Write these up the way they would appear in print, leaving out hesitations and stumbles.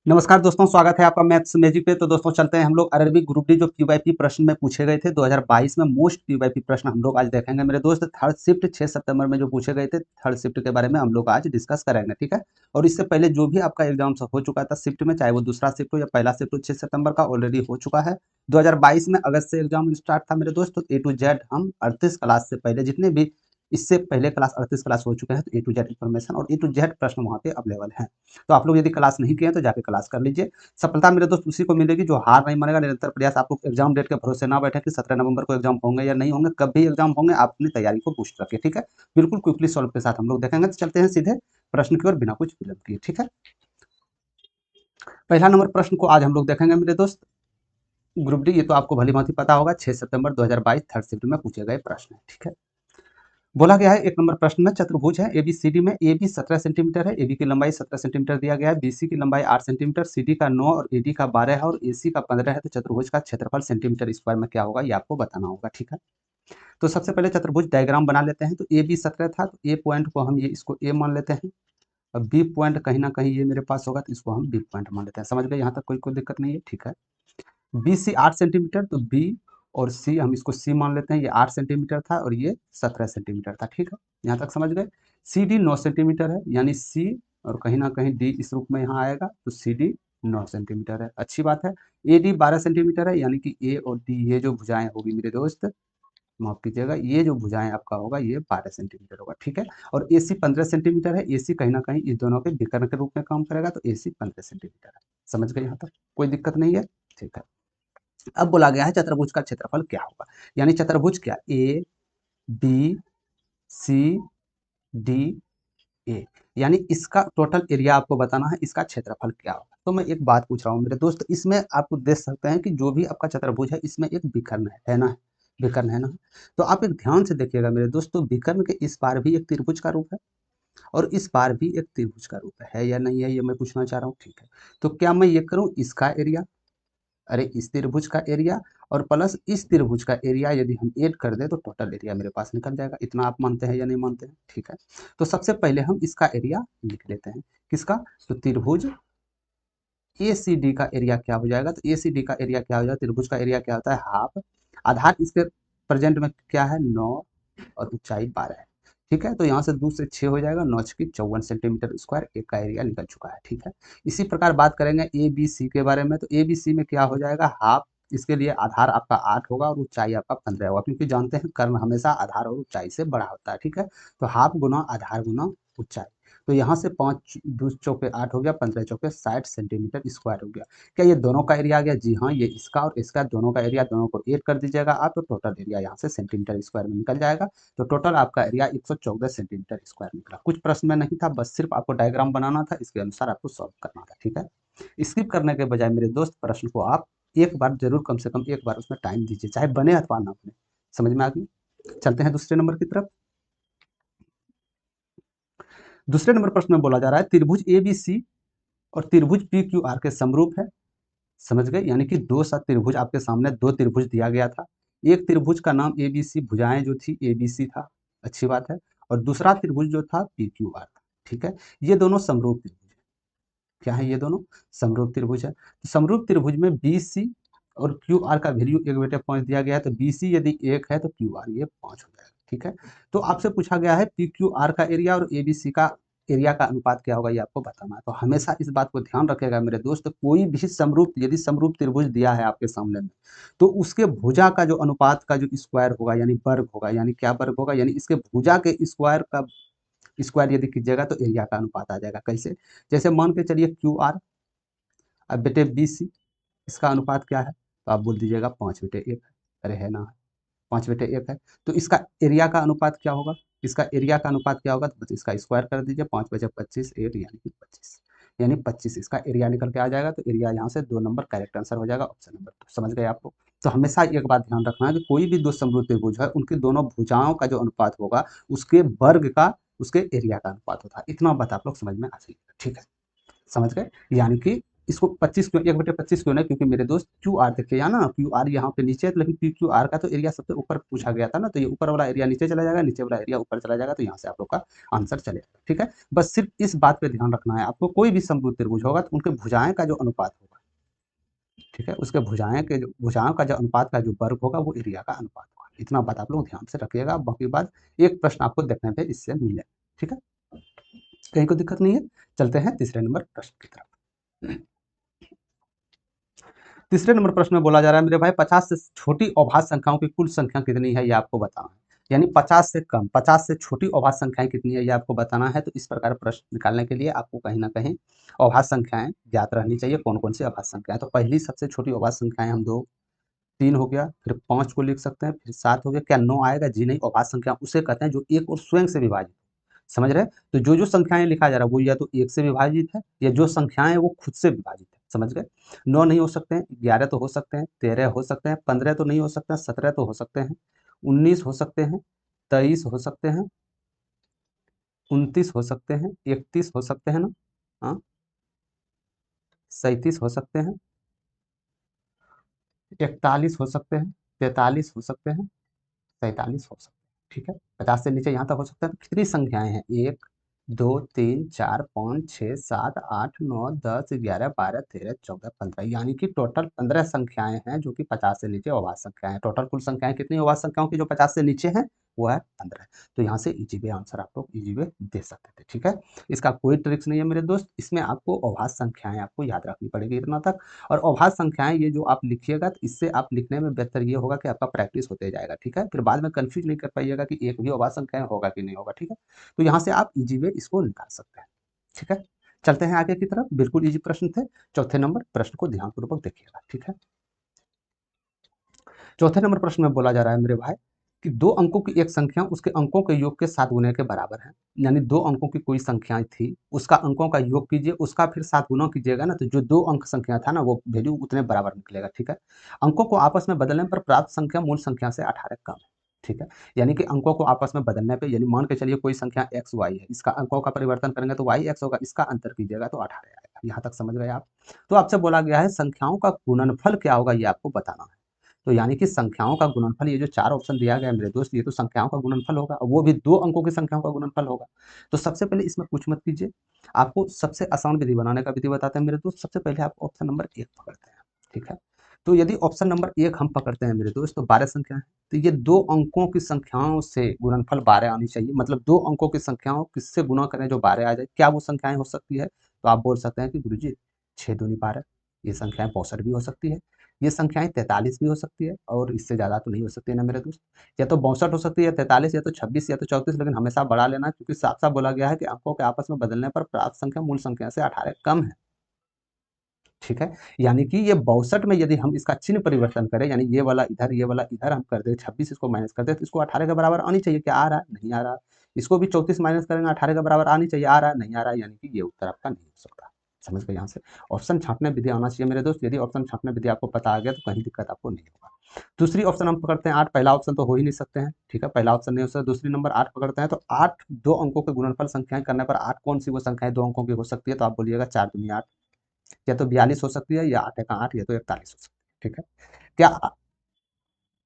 नमस्कार दोस्तों, स्वागत है आपका मैथ्स मैजिक पे। तो दोस्तों चलते हैं हम लोग आरआरबी ग्रुप डी जो पीवाईपी प्रश्न में पूछे गए थे 2022 में मोस्ट पीवाईपी प्रश्न हम लोग आज देखेंगे मेरे दोस्त। थर्ड शिफ्ट 6 सितंबर में जो पूछे गए थे थर्ड शिफ्ट के बारे में हम लोग आज डिस्कस करेंगे, ठीक है। और इससे पहले जो भी आपका एग्जाम हो चुका था शिफ्ट में, चाहे वो दूसरा शिफ्ट हो या पहला शिफ्ट हो, 6 सितंबर का ऑलरेडी हो चुका है। 2022 में अगस्त से एग्जाम स्टार्ट था मेरे दोस्त। तो ए टू जेड हम 38 क्लास से पहले जितने भी इससे पहले क्लास 38 क्लास हो चुके हैं, तो ए टू जेड इन्फॉर्मेशन और ए टू जेड प्रश्न वहाँ पे अवेलेबल हैं। तो आप लोग यदि क्लास नहीं किए हैं तो जाके क्लास कर लीजिए। सफलता मेरे दोस्त उसी को मिलेगी जो हार नहीं मानेगा, निरंतर प्रयास। आप लोग एग्जाम डेट के भरोसे ना बैठे कि 17 नवंबर को एग्जाम होंगे या नहीं होंगे, कब भी एग्जाम होंगे आप अपनी तैयारी को बूस्ट रखें, ठीक है। बिल्कुल क्विकली सॉल्व के साथ हम लोग देखेंगे। तो चलते हैं सीधे प्रश्न की ओर बिना कुछ विलंब किए, ठीक है। पहला नंबर प्रश्न को आज हम लोग देखेंगे मेरे दोस्त। ग्रुप डी, ये तो आपको भली भांति पता होगा, 6 सितंबर 2022 थर्ड शिफ्ट में पूछे गए प्रश्न है, ठीक है। बोला गया है एक नंबर प्रश्न में चतुर्भुज है एबीसीडी में। एबी 17 सेंटीमीटर है, एबी की लंबाई 17 सेंटीमीटर दिया गया है, बीसी की लंबाई 8 सेंटीमीटर, सीडी का 9 और एडी का 12 है और एसी का 15 है। तो चतुर्भुज का क्षेत्रफल सेंटीमीटर स्क्वायर में क्या होगा ये आपको बताना होगा, ठीक है। तो सबसे पहले चतुर्भुज डायग्राम बना लेते हैं। तो ए बी 17 था, तो ए पॉइंट को हम ये इसको ए मान लेते हैं। अब बी पॉइंट कहीं ना कहीं ये मेरे पास होगा, तो इसको हम बी पॉइंट मान लेते हैं। समझ गए, यहाँ तक कोई कोई दिक्कत नहीं है, ठीक है। बी सी 8 सेंटीमीटर, तो बी और सी हम इसको सी मान लेते हैं। ये 8 सेंटीमीटर था और ये 17 सेंटीमीटर था, ठीक है। यहाँ तक समझ गए। सी डी 9 सेंटीमीटर है, यानी सी और कहीं ना कहीं डी इस रूप में यहाँ आएगा, तो सी डी 9 सेंटीमीटर है, अच्छी बात है। ए डी 12 सेंटीमीटर है, यानी कि ए और डी ये जो भुजाएं होगी मेरे दोस्त, माफ कीजिएगा, ये जो भुजाएं आपका होगा ये 12 सेंटीमीटर होगा, ठीक है। और ए सी 15 सेंटीमीटर है, ए सी कहीं ना कहीं इस दोनों के विकर्ण के रूप में काम करेगा, तो ए सी 15 सेंटीमीटर है। समझ गए यहाँ तक, कोई दिक्कत नहीं है, ठीक है। अब बोला गया है चतुर्भुज का क्षेत्रफल क्या होगा, यानी चतुर्भुज क्या, A B C D A, यानी इसका टोटल एरिया आपको बताना है, इसका क्षेत्रफल क्या होगा। तो मैं एक बात पूछ रहा हूँ मेरे दोस्त, इसमें आप देख सकते हैं कि जो भी आपका चतुर्भुज है इसमें एक विकर्ण है ना, विकर्ण है ना। तो आप एक ध्यान से देखिएगा मेरे दोस्त, तो विकर्ण के इस पार भी एक त्रिभुज का रूप है और इस पार भी एक त्रिभुज का रूप है या नहीं है, ये मैं पूछना चाह रहा हूँ, ठीक है। तो क्या मैं ये करूँ, इसका एरिया, अरे इस त्रिभुज का एरिया और प्लस इस त्रिभुज का एरिया यदि हम ऐड कर दें तो टोटल एरिया मेरे पास निकल जाएगा। इतना आप मानते हैं या नहीं मानते हैं, ठीक है। तो सबसे पहले हम इसका एरिया लिख लेते हैं, किसका, तो त्रिभुज ए सी डी का एरिया क्या हो जाएगा। तो ए सी डी का एरिया क्या हो जाएगा, त्रिभुज का एरिया क्या होता है, हाफ। आधार इसके प्रेजेंट में क्या है, 9 और ऊंचाई 12 है, ठीक है। तो यहाँ से 2 से 6 हो जाएगा, 9 की 54 सेंटीमीटर स्क्वायर एक का एरिया निकल चुका है, ठीक है। इसी प्रकार बात करेंगे ए बी सी के बारे में। तो ए बी सी में क्या हो जाएगा, हाफ। इसके लिए आधार आपका 8 होगा और ऊंचाई आपका 15 होगा, क्योंकि जानते हैं कर्ण हमेशा आधार और ऊंचाई से बड़ा होता है, ठीक है। तो हाफ गुना आधार गुना ऊंचाई। तो यहाँ से 5 2 चौके 8 हो गया, 15 चौके 60 सेंटीमीटर स्क्वायर हो गया। क्या ये दोनों का एरिया आ गया, जी हाँ, ये इसका और इसका दोनों का एरिया, दोनों को ऐड कर दीजिएगा आप, तो टोटल एरिया यहाँ से सेंटीमीटर स्क्वायर में निकल जाएगा। तो टोटल आपका एरिया 114 सेंटीमीटर स्क्वायर निकला। कुछ प्रश्न में नहीं था, बस सिर्फ आपको डायग्राम बनाना था, इसके अनुसार आपको सॉल्व करना था, ठीक है। स्किप करने के बजाय मेरे दोस्त प्रश्न को आप एक बार जरूर, कम से कम एक बार उसमें टाइम दीजिए, चाहे बने अथवा ना बने। समझ में आ गई। चलते हैं दूसरे नंबर की तरफ। दूसरे नंबर प्रश्न में बोला जा रहा है त्रिभुज ए बी सी और त्रिभुज पी क्यू आर के समरूप है। समझ गए, यानी कि दो सा त्रिभुज आपके सामने, दो त्रिभुज दिया गया था। एक त्रिभुज का नाम ए बी सी, भुजाएं जो थी ए बी सी था, अच्छी बात है। और दूसरा त्रिभुज जो था पी क्यू आर था, ठीक है। ये दोनों समरूप त्रिभुज है। क्या है, ये दोनों समरूप त्रिभुज है। तो समरूप त्रिभुज में बी सी और क्यू आर का वैल्यू 1/5 दिया गया है। तो बी सी यदि 1 है तो क्यू आर ये 5 हो जाएगा, ठीक है। तो आपसे पूछा गया है पी क्यू आर का एरिया और ए बी सी का एरिया का अनुपात क्या होगा, ये आपको बताना है। तो हमेशा इस बात को ध्यान रखेगा मेरे दोस्त, कोई भी समरूप, यदि समरूप त्रिभुज दिया है आपके सामने में, तो उसके भुजा का जो अनुपात का जो स्क्वायर होगा, यानी वर्ग होगा, यानी क्या वर्ग होगा, यानी इसके भुजा के स्क्वायर का स्क्वायर यदि कीजिएगा तो एरिया का अनुपात आ जाएगा। कैसे, जैसे मान के चलिए क्यू आर, अब बेटे बी सी, इसका अनुपात क्या है, तो आप बोल दीजिएगा 5/1 है। अरे है ना, 5/1 है। तो इसका एरिया का अनुपात क्या होगा, इसका एरिया का अनुपात क्या होगा, तो बस इसका स्क्वायर कर दीजिए, 5/25 8 यानी कि 25, यानी 25 इसका एरिया निकल के आ जाएगा। तो एरिया यहाँ से 2 नंबर करेक्ट आंसर हो जाएगा, ऑप्शन नंबर 2। समझ गए आपको। तो हमेशा एक बात ध्यान रखना है कि कोई भी दो समरूप त्रिभुज है, उनकी दोनों भुजाओं का जो अनुपात होगा उसके वर्ग का उसके एरिया का अनुपात होता है। इतना बात आप लोग समझ में आ जाएगा, ठीक है। समझ गए, यानी कि इसको 25 क्यों 1/25 क्यों नहीं, क्योंकि मेरे दोस्त क्यू आर देखिए यहाँ ना, क्यू आर यहाँ पे नीचे है, लेकिन पी क्यू आर का तो एरिया सबसे ऊपर पूछा गया था ना, तो ये ऊपर वाला एरिया नीचे चला जाएगा, नीचे वाला एरिया ऊपर चला जाएगा, तो यहाँ से आप लोग का आंसर चलेगा। ठीक है, बस सिर्फ इस बात पे ध्यान रखना है आपको, कोई भी समभुज त्रिभुज होगा तो उनके भुजाएं का जो अनुपात होगा, ठीक है, उसके भुजाओं का जो अनुपात का जो वर्ग होगा वो एरिया का अनुपात होगा। इतना बात आप लोग ध्यान से रखिएगा, बाकी बात एक प्रश्न आपको देखने पे इससे मिले। ठीक है, कहीं कोई दिक्कत नहीं है। चलते हैं तीसरे नंबर प्रश्न की तरफ। तीसरे नंबर प्रश्न में बोला जा रहा है मेरे भाई 50 से छोटी अभाज्य संख्याओं की कुल संख्या कितनी है ये आपको बताना है। यानी 50 से कम, 50 से छोटी अभाज्य संख्याएं कितनी है ये आपको बताना है। तो इस प्रकार प्रश्न निकालने के लिए आपको कहीं ना कहीं अभाज्य संख्याएं ज्ञात रहनी चाहिए। कौन कौन सी अभाज्य संख्याएं, तो पहली सबसे छोटी अभाज्य संख्याएं हम 2 3 हो गया, फिर 5 को लिख सकते हैं, फिर 7 हो गया। क्या 9 आएगा? जी नहीं, अभाज्य संख्या उसे कहते हैं जो एक और स्वयं से विभाजित, समझ रहे हैं। तो जो जो संख्याएं लिखा जा रहा है वो या तो एक से विभाजित है या जो संख्याएं हैं वो खुद से विभाजित है, समझ गए। 9 नहीं हो सकते हैं, 11 तो हो सकते हैं, 13 हो सकते हैं, 15 तो नहीं हो सकता, 17 तो हो सकते हैं, 19 हो सकते हैं, 23 हो सकते हैं, 29 हो सकते हैं, 31 हो सकते हैं ना, हाँ, 37 हो सकते हैं, 41 हो सकते हैं, 43 हो सकते हैं, 47 हो सकते हैं। ठीक है, 50 से नीचे यहाँ तक हो सकता है। तो कितनी संख्याएं हैं? 1 2 3 4 5 6 7 8 9 10 11 12 13 14 15, यानी कि टोटल 15 संख्याएं हैं जो कि 50 से नीचे अभाज्य संख्याएं हैं। टोटल कुल संख्याएं कितनी अभाज्य संख्याओं की जो 50 से नीचे हैं वो है 15। तो यहाँ से इजी वे आंसर आप लोग इजी वे दे सकते थे। ठीक है, इसका कोई ट्रिक्स नहीं है मेरे दोस्त, इसमें आपको अभाज्य संख्याएं आपको याद रखनी पड़ेगी इतना तक। और अभाज्य संख्याएं ये जो आप लिखिएगा तो इससे आप लिखने में बेहतर ये होगा कि आपका प्रैक्टिस होते जाएगा। ठीक है, फिर बाद में कंफ्यूज नहीं कर पाइएगा कि एक भी अभाज्य संख्याएं होगा कि नहीं होगा। ठीक है, तो यहाँ से आप इजी वे इसको निकाल सकते हैं। ठीक है, चलते हैं आगे की तरफ। बिल्कुल इजी प्रश्न थे। चौथे नंबर प्रश्न को ध्यानपूर्वक देखिएगा। ठीक है, चौथे नंबर प्रश्न में बोला जा रहा है मेरे भाई कि 2 अंकों की एक संख्या उसके अंकों के योग के 7 गुने के बराबर है। यानी 2 अंकों की कोई संख्या थी, उसका अंकों का योग कीजिए, उसका फिर 7 गुना कीजिएगा ना, तो जो 2 अंक संख्या था ना वो वैल्यू उतने बराबर निकलेगा। ठीक है, अंकों को आपस में बदलने पर प्राप्त संख्या मूल संख्या से 18 कम है। ठीक है, यानी कि अंकों को आपस में बदलने पे, यानी मान के चलिए कोई संख्या एक्स वाई है, इसका अंकों का परिवर्तन करेंगे तो वाई एक्स होगा, इसका अंतर कीजिएगा तो 18 आएगा। यहाँ तक समझ गए आप। तो आपसे बोला गया है संख्याओं का गुणनफल क्या होगा ये आपको बताना है। तो यानी कि संख्याओं का गुणनफल, ये जो 4 ऑप्शन दिया गया है मेरे दोस्त, ये तो संख्याओं का गुणनफल होगा, और वो भी 2 अंकों की संख्याओं का गुणनफल होगा। तो सबसे पहले इसमें कुछ मत कीजिए, आपको सबसे आसान विधि बनाने का विधि बताते हैं मेरे दोस्त। सबसे पहले आप ऑप्शन नंबर 1 पकड़ते हैं। ठीक है, तो यदि ऑप्शन नंबर 1 हम पकड़ते हैं मेरे दोस्त, तो 12 संख्या है, तो ये 2 अंकों की संख्याओं से गुणनफल 12 आनी चाहिए। मतलब 2 अंकों की संख्याओं किससे गुणा करें जो 12 आ जाए। क्या वो संख्याएं हो सकती है? तो आप बोल सकते हैं कि गुरुजी 6 दूनी 12, ये संख्याएं 62 भी हो सकती है, ये संख्याएं 43 भी हो सकती है, और इससे ज़्यादा तो नहीं हो सकती है ना मेरे दोस्त। या तो 62 हो सकती है, 43, या तो 26, या तो 34, लेकिन हमेशा बढ़ा लेना, क्योंकि साफ साफ बोला गया है कि अंकों के आपस में बदलने पर प्राप्त संख्या मूल संख्या से 18 कम है। ठीक है, यानी कि ये 62 में यदि हम इसका चिन्ह परिवर्तन करें, यानी ये वाला इधर, ये वाला इधर हम कर दें, 26 इसको माइनस कर दें, तो इसको 18 के बराबर आनी चाहिए। क्या आ रहा है? नहीं आ रहा। इसको भी 34 माइनस करेंगे, 18 के बराबर आनी चाहिए। आ रहा है? नहीं आ रहा, यानी कि ये उत्तर आपका नहीं हो सकता। समझ गए यहाँ से। ऑप्शन छांटने विधि आना चाहिए मेरे दोस्त। यदि ऑप्शन छांटने विधि आपको पता आ गया तो कहीं दिक्कत आपको नहीं होगा। दूसरी ऑप्शन हम पकड़ते हैं 8। पहला ऑप्शन तो हो ही नहीं सकते हैं। ठीक है, पहला ऑप्शन नहीं हो सकता। दूसरी नंबर 8 पकड़ते हैं, तो 8 2 अंकों के गुणनफल संख्याएं करने पर 8 कौन सी वो संख्याएं 2 अंकों की हो सकती है? तो आप बोलिएगा 4 दूनी 8, या तो 42 हो सकती है, या 8 का 8, या तो 41 हो सकती है। ठीक है, क्या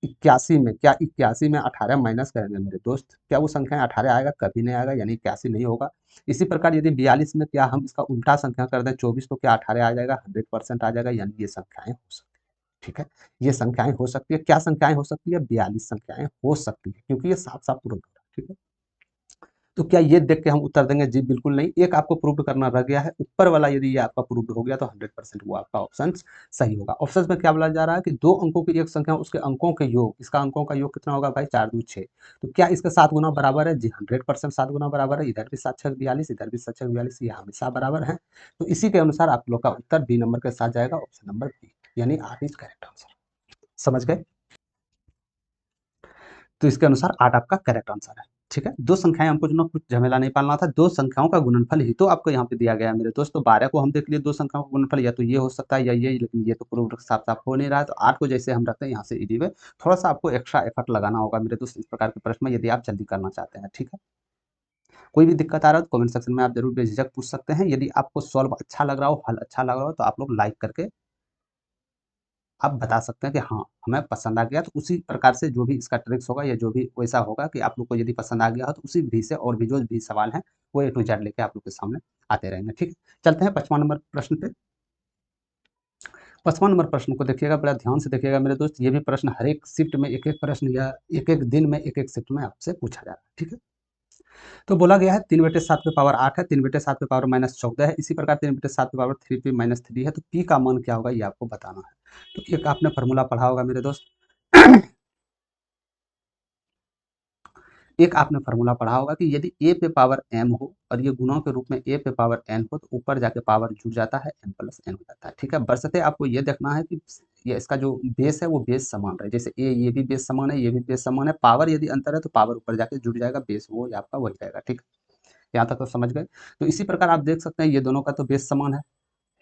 81 में, क्या 81 में 18 माइनस करेंगे मेरे दोस्त, क्या वो संख्या 18 आएगा? कभी नहीं आएगा, यानी 81 नहीं होगा। इसी प्रकार यदि 42 में क्या हम इसका उल्टा संख्या कर दें 24, तो क्या 18 आ जाएगा? 100% आ जाएगा, यानी ये संख्याएं हो सकती है। ठीक है, ये संख्याएं हो सकती है। क्या संख्याएं हो सकती है? 42 संख्याएं हो सकती है, क्योंकि ये साफ साफ प्रूव हो रहा है। ठीक है, तो क्या ये देख के हम उत्तर देंगे जी बिल्कुल नहीं? एक आपको प्रूव करना रह गया है, ऊपर वाला यदि ये आपका प्रूव हो गया तो 100% वो आपका ऑप्शन सही होगा। ऑप्शन में क्या बोला जा रहा है कि 2 अंकों की एक संख्या उसके अंकों के योग, इसका अंकों का योग कितना होगा भाई? 4 दूनी 6। तो क्या इसका 7 गुना बराबर है? जी 100% 7 गुना बराबर है। इधर भी 7 6 42, इधर भी 7 6 42, ये हमेशा बराबर है। तो इसी के अनुसार आप लोग का उत्तर बी नंबर के साथ जाएगा, ऑप्शन नंबर बी, यानी 8 इज करेक्ट आंसर। समझ गए? तो इसके अनुसार 8 आपका करेक्ट आंसर है। ठीक है, 2 संख्याएं हमको जो ना कुछ झमेला नहीं पालना था, 2 संख्याओं का गुणनफल ही तो आपको यहाँ पे दिया गया है मेरे दोस्त। तो 12 को हम देख लिए 2 संख्याओं का गुणनफल, या तो ये हो सकता है या ये, लेकिन ये तो प्रूव साफ साफ हो नहीं रहा है। तो 8 को जैसे हम रखते हैं यहाँ से इजी वे, थोड़ा सा आपको एक्स्ट्रा एफर्ट लगाना होगा मेरे दोस्त इस प्रकार के प्रश्न में, यदि आप जल्दी करना चाहते हैं। ठीक है, कोई भी दिक्कत आ रहा है तो कमेंट सेक्शन में आप जरूर बेझिझक पूछ सकते हैं। यदि आपको सॉल्व अच्छा लग रहा हो, हल अच्छा लग रहा हो, तो आप लोग लाइक करके आप बता सकते हैं कि हाँ हमें पसंद आ गया। तो उसी प्रकार से जो भी इसका ट्रिक्स होगा या जो भी वैसा होगा कि आप लोग को यदि पसंद आ गया हो, तो उसी विधि से और भी जो भी सवाल हैं वो ए टू जेड लेके आप लोग के सामने आते रहेंगे। ठीक है, चलते हैं 5वां नंबर प्रश्न पे। 5वां नंबर प्रश्न को देखिएगा, बड़ा ध्यान से देखिएगा मेरे दोस्त। ये भी प्रश्न हर एक शिफ्ट में एक एक प्रश्न या एक एक दिन में एक एक शिफ्ट में आपसे पूछा जा रहा है। ठीक है, तो बोला गया है 3/7 पे पावर 8 है, 3/7 पे पावर -14 है, इसी प्रकार 3/7 पे पावर 3p-3 है। तो p का मान क्या होगा ये आपको बताना है। तो एक आपने फॉर्मूला पढ़ा होगा मेरे दोस्त, एक आपने फॉर्मूला पढ़ा होगा कि यदि a पे पावर m हो और ये गुणों के रूप में a पे पावर n हो, तो ऊपर जाके पावर जुड़ जाता है, m प्लस n हो जाता है। ठीक है, बशर्ते आपको ये देखना है कि ये इसका जो बेस है वो बेस समान रहे। जैसे ये भी बेस समान है, ये भी बेस समान है, पावर यदि अंतर है तो पावर ऊपर जाके जुड़ जाएगा, बेस वो आपका वही रहेगा। ठीक, यहाँ तक तो समझ गए। तो इसी प्रकार आप देख सकते हैं ये दोनों का तो बेस समान है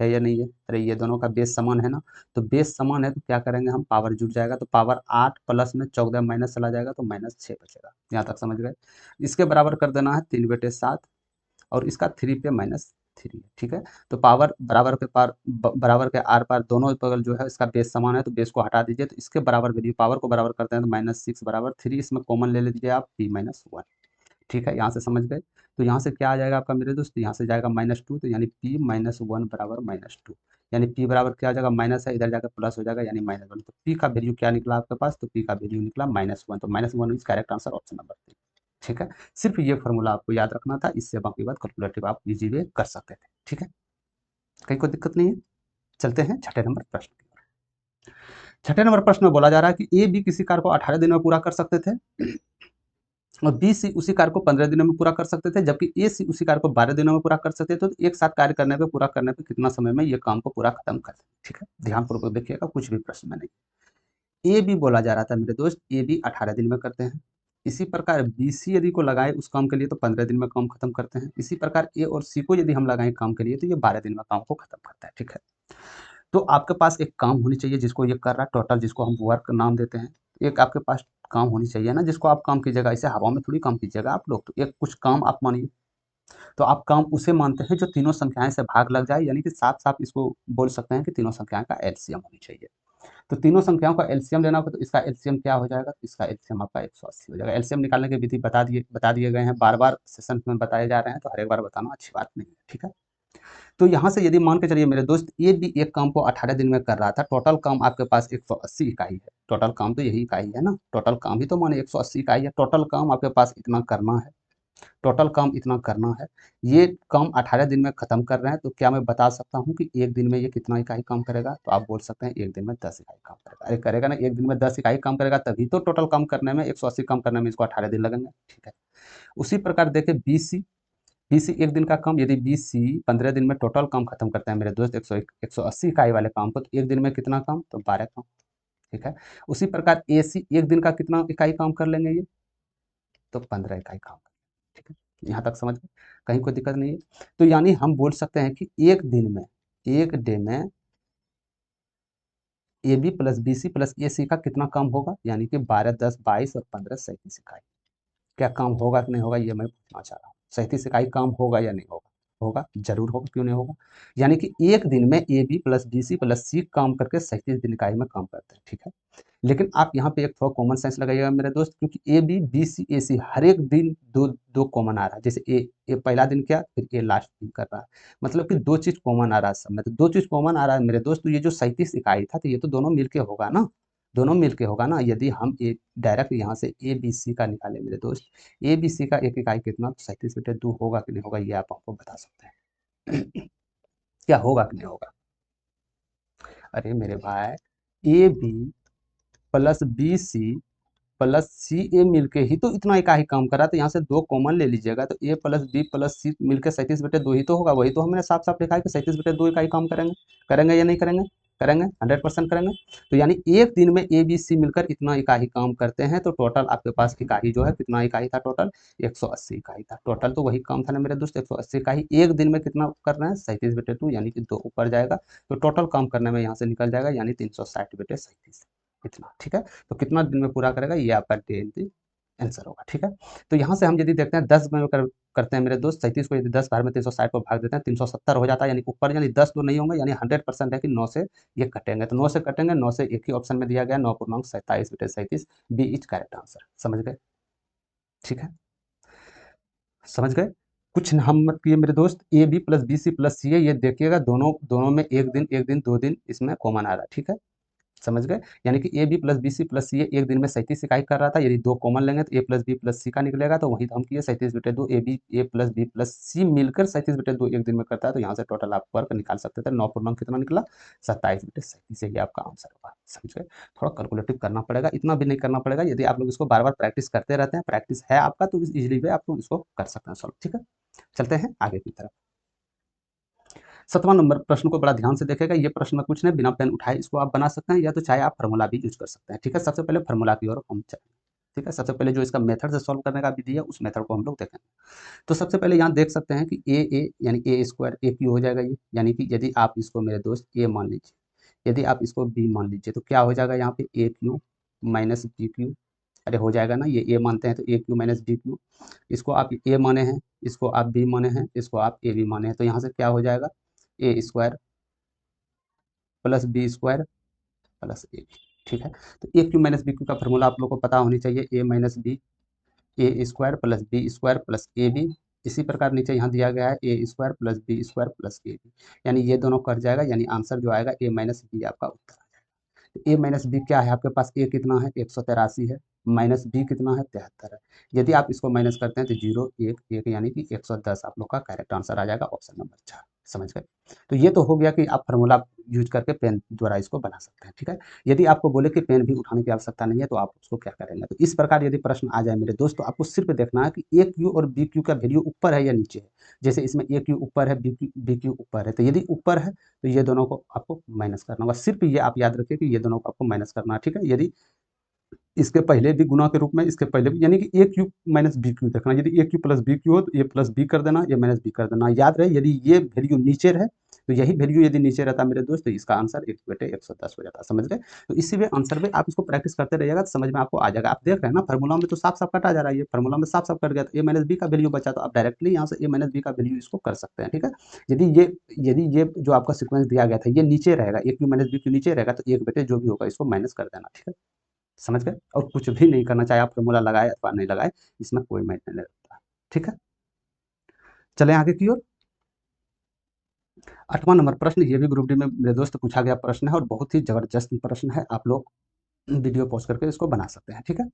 या नहीं है? अरे ये दोनों का बेस समान है ना, तो बेस समान है तो क्या करेंगे हम, पावर जुड़ जाएगा, तो पावर 8 प्लस में 14 माइनस चला जाएगा तो -6 बचेगा। यहाँ तक समझ गए। इसके बराबर कर देना है 3/7 और इसका 3 पे -3 है। ठीक है, तो पावर बराबर के पार बराबर के आर पार दोनों बगल जो है इसका बेस समान है, तो बेस को हटा दीजिए, तो इसके बराबर वैल्यू पावर को बराबर करते हैं तो -6 बराबर 3, इसमें कॉमन ले लीजिए आप p-1। ठीक है, यहाँ से समझ गए। तो यहाँ से क्या आ जाएगा आपका मेरे दोस्त, यहाँ से जाएगा -2, तो यानी p-1 बराबर -2, यानी p बराबर क्या आ जाएगा, माइनस है, इधर जाकर प्लस हो जाएगा यानी -1। तो p का वैल्यू क्या निकला आपके पास, तो p का वैल्यू निकला -1। तो -1 is correct answer, option number 3। ठीक है, सिर्फ ये फॉर्मूला आपको याद रखना था, इससे बाकी बात कैलकुलेटिव आप इजी वे कर सकते थे। ठीक है, कहीं कोई दिक्कत नहीं है। चलते हैं छठे नंबर प्रश्न की ओर। छठे नंबर प्रश्न में बोला जा रहा है कि ए बी किसी कार्य को 18 दिन में पूरा कर सकते थे और बी सी उसी कार्य को 15 दिनों में पूरा कर सकते थे, जबकि ए सी उसी कार्य को 12 दिनों में पूरा कर सकते थे। तो एक साथ कार्य करने पे पूरा करने पे कितना समय में ये काम को पूरा खत्म कर सकते। ठीक है, ध्यानपूर्वक देखिएगा, कुछ भी प्रश्न में नहीं। ए बी बोला जा रहा था मेरे दोस्त, ए बी 18 दिन में करते हैं। इसी प्रकार बी सी यदि को लगाए उस काम के लिए तो 15 दिन में काम खत्म करते हैं। इसी प्रकार ए और सी को यदि हम लगाएं काम के लिए तो ये 12 दिन में काम को खत्म करता है। ठीक है, तो आपके पास एक काम होनी चाहिए जिसको ये कर रहा है टोटल, जिसको हम वर्क नाम देते हैं। एक आपके पास काम होनी चाहिए ना जिसको आप काम कीजिएगा, ऐसे हवा में थोड़ी काम कीजिएगा आप लोग। तो एक कुछ काम आप मानिए, तो आप काम उसे मानते हैं जो तीनों संख्याएं से भाग लग जाए, यानी कि साफ साफ इसको बोल सकते हैं कि तीनों संख्याओं का एलसीएम होनी चाहिए। तो तीनों संख्याओं का एलसीएम लेना होगा, तो इसका एलसीएम क्या हो जाएगा, तो इसका एलसीएम आपका 180 हो जाएगा। एलसीएम निकालने की विधि बता दिए गए हैं, बार बार सेशन में बताए जा रहे हैं, तो हर एक बार बताना अच्छी बात नहीं है। ठीक है, तो यहाँ से यदि मान के चलिए मेरे दोस्त, ये भी एक काम को 18 दिन में कर रहा था, टोटल काम आपके पास 180 इकाई है। टोटल काम तो यही इकाई है ना, टोटल काम ही तो माने 180 इकाई है। टोटल काम आपके पास इतना करना है, टोटल काम इतना करना है। ये काम 18 दिन में खत्म कर रहे हैं, तो क्या मैं बता सकता हूँ कि एक दिन में ये कितना इकाई काम करेगा, तो आप बोल सकते हैं एक दिन में 10 इकाई काम करेगा। अरे करेगा ना, एक दिन में 10 इकाई काम करेगा, तभी तो टोटल काम करने में 180 काम करने में इसको 18 दिन लगेंगे। ठीक है, उसी प्रकार देखें बीसी, बीसी एक दिन का काम, यदि बीसी 15 दिन में टोटल काम खत्म करता है मेरे दोस्त 180 इकाई वाले काम को, तो एक दिन में कितना काम, तो 12 काम। ठीक है, उसी प्रकार एसी एक दिन का कितना इकाई काम कर लेंगे ये, तो 15 इकाई काम। ठीक है, यहाँ तक समझ गए, कहीं कोई दिक्कत नहीं है। तो यानी हम बोल सकते हैं कि एक दिन में, एक डे में a B plus B C plus a c का कितना काम होगा, यानी कि 12, 10, 22 और 15, 37 इकाई। क्या काम होगा कि नहीं होगा ये मैं पूछना चाह रहा हूँ। 37 इकाई काम होगा या नहीं होगा, होगा, जरूर होगा, क्यों नहीं होगा। यानी कि एक दिन में a B plus B C plus c काम करके 37 दिन इकाई में काम करते हैं। ठीक है, लेकिन आप यहाँ पे एक थोड़ा कॉमन सेंस लगाइएगा मेरे दोस्त, क्योंकि ए बी बी सी ए सी हर एक दिन दो दो कॉमन आ रहा है। जैसे ए पहला दिन क्या, फिर ए लास्ट दिन कर रहा है, मतलब कि दो चीज कॉमन आ रहा है सब में। तो दो चीज कॉमन आ रहा है मेरे दोस्त, तो ये जो 37 इकाई था, तो ये तो दोनों मिलके होगा ना, दोनों मिलके होगा ना। यदि हम एक डायरेक्ट यहाँ से ए बी सी का निकाले मेरे दोस्त, ए बी सी का एक इकाई कितना, तो 37/2 होगा कि नहीं होगा, ये आप हमको बता सकते हैं। क्या होगा कि नहीं होगा। अरे मेरे भाई, a B plus B C plus c a मिलके ही तो इतना इकाई काम करा, तो यहाँ से दो कॉमन ले लीजिएगा, तो ए प्लस बी प्लस सी मिलकर 37/2 ही तो होगा। वही तो हमने साफ साफ लिखा है कि 37/2 इकाई काम करेंगे। करेंगे या नहीं करेंगे, करेंगे, 100% करेंगे। तो यानी एक दिन में ए बी सी मिलकर इतना इकाई काम करते हैं, तो टोटल आपके पास इकाई जो है कितना इकाई था, टोटल 180 इकाई था। टोटल तो वही काम था ना मेरे दोस्त, 180 इकाई। एक दिन में कितना कर रहे हैं, 37/2, यानी कि 2 ऊपर जाएगा, तो टोटल काम करने में यहाँ से निकल जाएगा, यानी 360/37 इतना। ठीक है, तो कितना दिन में पूरा करेगा, ये आपका डे आंसर होगा। ठीक है, तो यहाँ से हम यदि देखते हैं 10 में करते हैं मेरे दोस्त, 37 को यदि 10 बार में 360 को भाग देते हैं 370 हो जाता है, यानी ऊपर यानी 10 तो नहीं होंगे, यानी 100% है कि 9 से ये कटेंगे, तो 9 से कटेंगे, 9 से एक ही ऑप्शन में दिया गया 9 पूर्णांक 27/37 बी इज करेक्ट आंसर। समझ गए? ठीक है, समझ गए? कुछ हम मत किए मेरे दोस्त, A B plus B C plus C है, ये देखिएगा दोनों दोनों में एक दिन 2 दिन इसमें कॉमन आ रहा है। ठीक है, समझ गए? यानी कि A B plus B C plus C एक दिन में 37 इकाई कर रहा था, यदि 2 कॉमन लेंगे तो ए प्लस बी प्लस सी का निकलेगा, तो वही तो हम किए 37/2 ए प्लस बी प्लस सी मिलकर 37/2 एक दिन में करता है, तो यहाँ से टोटल आप वर्क निकाल सकते थे। 9 पूर्णांक कितना निकला? 27/37, ये आपका आंसर होगा। समझ गए? थोड़ा कैलकुलेटिव करना पड़ेगा, इतना भी नहीं करना पड़ेगा, यदि आप लोग इसको बार बार प्रैक्टिस करते रहते हैं, प्रैक्टिस है आपका, तो इजिली वे आप लोग इसको कर सकते हैं सॉल्व। ठीक है, चलते हैं आगे की तरफ। 7वां नंबर प्रश्न को बड़ा ध्यान से देखेगा, ये प्रश्न में कुछ नहीं, बिना पेन उठाए इसको आप बना सकते हैं, या तो चाहे आप फार्मूला भी यूज कर सकते हैं। ठीक है, सबसे पहले फार्मूला की ओर हम चलें। ठीक है, सबसे पहले जो इसका मेथड से सॉल्व करने का विधि है, उस मेथड को हम लोग देखेंगे। तो सबसे पहले यहाँ देख सकते हैं कि ए यानी ए स्क्वायर ए क्यू हो जाएगा ये, यानी कि यदि आप इसको मेरे दोस्त ए मान लीजिए, यदि आप इसको बी मान लीजिए, तो क्या हो जाएगा यहाँ पे ए क्यू माइनस बी क्यू। अरे हो जाएगा ना, ये ए मानते हैं तो A cube minus B Q, इसको आप ए माने हैं, इसको आप बी माने हैं, इसको आप ए बी माने हैं, तो यहाँ से क्या हो जाएगा? A square plus B square plus A B. ठीक है, तो A cube minus B cube का फॉर्मूला आप लोग को पता होनी चाहिए, A minus B A square plus B square plus A B. इसी प्रकार नीचे यहाँ दिया गया है A square plus B square plus A B, यानी ये दोनों कट जाएगा, यानी आंसर जो आएगा ए माइनस बी आपका उत्तर आ जाएगा। तो ए माइनस बी क्या है आपके पास? ए कितना है? 183 है, माइनस बी कितना है? 73 है। यदि आप इसको माइनस करते हैं तो 0 1 1 यानी कि 110 आप लोग का करेक्ट आंसर आ जाएगा, ऑप्शन नंबर 4। समझ गए? तो ये तो हो गया कि आप फार्मूला यूज करके पेन द्वारा इसको बना सकते हैं। ठीक है, यदि आपको बोले कि पेन भी उठाने की आवश्यकता नहीं है, तो आप उसको क्या करेंगे? तो इस प्रकार यदि प्रश्न आ जाए मेरे दोस्त, तो आपको सिर्फ देखना है कि ए क्यू और बी क्यू का वैल्यू ऊपर है या नीचे है। जैसे इसमें ए क्यू ऊपर है, बी क्यू ऊपर है, तो यदि ऊपर है तो ये दोनों को आपको माइनस करना होगा। सिर्फ ये आप याद रखिए कि ये दोनों को आपको माइनस करना है। ठीक है, यदि इसके पहले भी गुना के रूप में, इसके पहले भी, यानी कि ए क्यू माइनस बी क्यू देखना, यदि ए क्यू प्लस बी क्यू हो तो ए प्लस बी कर देना, ए माइनस बी कर देना। याद रहे, यदि ये वैल्यू नीचे रहे तो यही वैल्यू यदि नीचे रहता मेरे दोस्त, तो इसका आंसर 1/110 हो जाता। समझ गए? तो इसी वे आंसर में आप इसको प्रैक्टिस करते रहिएगा तो समझ में आपको आ जाएगा। आप देख रहे हैं ना, फार्मूला में तो साफ साफ कटा जा रहा है, ये फार्मूला में साफ साफ कट गया, तो ए माइनस बी का वैल्यू बचा, तो आप डायरेक्टली यहाँ से ए माइनस बी का वैल्यू इसको कर सकते हैं। ठीक है, यदि ये जो आपका सिक्वेंस दिया गया था ये नीचे रहेगा, ए क्यू माइनस बी क्यू नीचे रहेगा, तो 1 जो भी होगा इसको माइनस कर देना। ठीक है, समझ गए? और कुछ भी नहीं करना, चाहे आप फॉर्मूला लगाए अथवा नहीं लगाए, इसमें कोई मैटर नहीं रखता। ठीक है, चलें आगे की ओर। 8वां नंबर प्रश्न, ये भी ग्रुप डी में मेरे दोस्त पूछा गया प्रश्न है, और बहुत ही जबरदस्त प्रश्न है, आप लोग वीडियो पॉज करके इसको बना सकते हैं। ठीक है,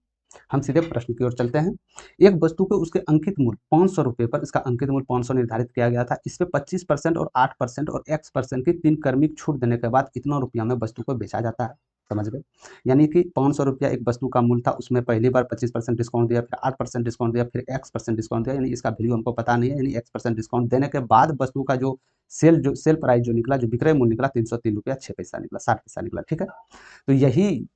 हम सीधे प्रश्न की ओर चलते हैं। एक वस्तु को उसके अंकित मूल्य 500 रुपये पर, इसका अंकित मूल्य 500 निर्धारित किया गया था, इस पे 25% और 8% और x% की 3 क्रमिक छूट देने के बाद इतना रुपया में वस्तु को बेचा जाता है। समझ गए? यानी कि 500 रुपया एक वस्तु का मूल्य था, उसमें पहली बार 25% डिस्काउंट दिया, फिर 8% डिस्काउंट दिया, फिर x% डिस्काउंट दिया, यानी इसका वैल्यू हमको पता नहीं है, यानी x% डिस्काउंट देने के बाद वस्तु का जो सेल प्राइस जो निकला, जो विक्रय मूल्य निकला, 303 रुपया 6 पैसा निकला, 60 पैसा निकला। ठीक है, तो यही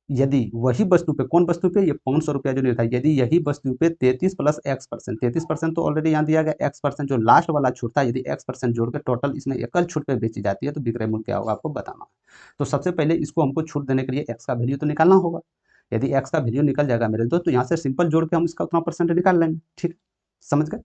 यदि वही वस्तु पे, कौन वस्तु पे? ये 500 रुपया जो निर्धारित, यदि यही वस्तु पे 33 प्लस x%, 33% तो ऑलरेडी यहाँ दिया गया, x% जो लास्ट वाला छूट था, यदि x% जोड़ के टोटल इसमें एकल छूट पे बेची जाती है, तो विक्रय मूल्य क्या होगा आपको बताना है। तो सबसे पहले इसको हमको छूट देने के लिए x का वैल्यू तो निकालना होगा। यदि x का वैल्यू निकल जाएगा मेरे दोस्त, तो यहाँ से सिंपल जोड़ के हम इसका उतना परसेंट निकाल लेंगे। ठीक, समझ गए?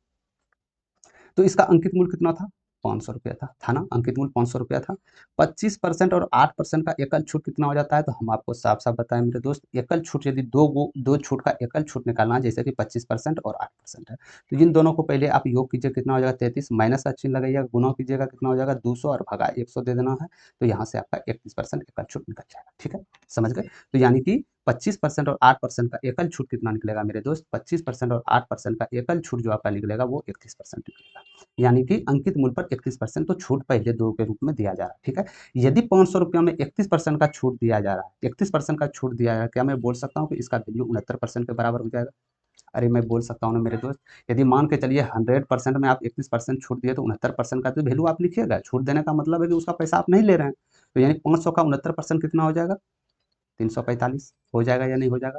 तो इसका अंकित मूल्य कितना था? 500 रुपया था ना, अंकित मूल्य 500 रुपया था। 25% और 8% का एकल छूट कितना हो जाता है? तो हम आपको साफ साफ बताएं मेरे दोस्त, एकल छूट यदि दो छूट का एकल छूट निकालना है, जैसे कि 25% और 8% है, तो इन दोनों को पहले आप योग कीजिए, कितना हो जाएगा? 33, माइनस का चिन्ह लगाइएगा, गुना कीजिएगा, कितना हो जाएगा? 200 और भगा 100 दे देना है, तो यहाँ से आपका 31% एकल छूट निकल जाएगा। ठीक है, समझ गए? तो यानी कि 25% और 8% का एकल छूट कितना निकलेगा मेरे दोस्त? 25% और 8% का एकल छूट जो आपका निकलेगा वो 31% निकलेगा, यानी कि अंकित मूल्य पर 31% तो छूट पहले 2 के रूप में दिया जा रहा है। ठीक है, यदि 500 रुपया में 31% का छूट दिया जा रहा है, 31% का छूट दिया जा रहा है, क्या मैं बोल सकता हूँ कि इसका वैल्यू 69% के बराबर हो जाएगा? अरे मैं बोल सकता हूँ ना मेरे दोस्त, यदि मान के चलिए 100% में आप 31% छूट दिए, तो 69% का तो वैल्यू आप लिखिएगा। छूट देने का मतलब है कि उसका पैसा आप नहीं ले रहे हैं, तो यानी 500 का 69% कितना हो जाएगा? 345 हो जाएगा या नहीं हो जाएगा?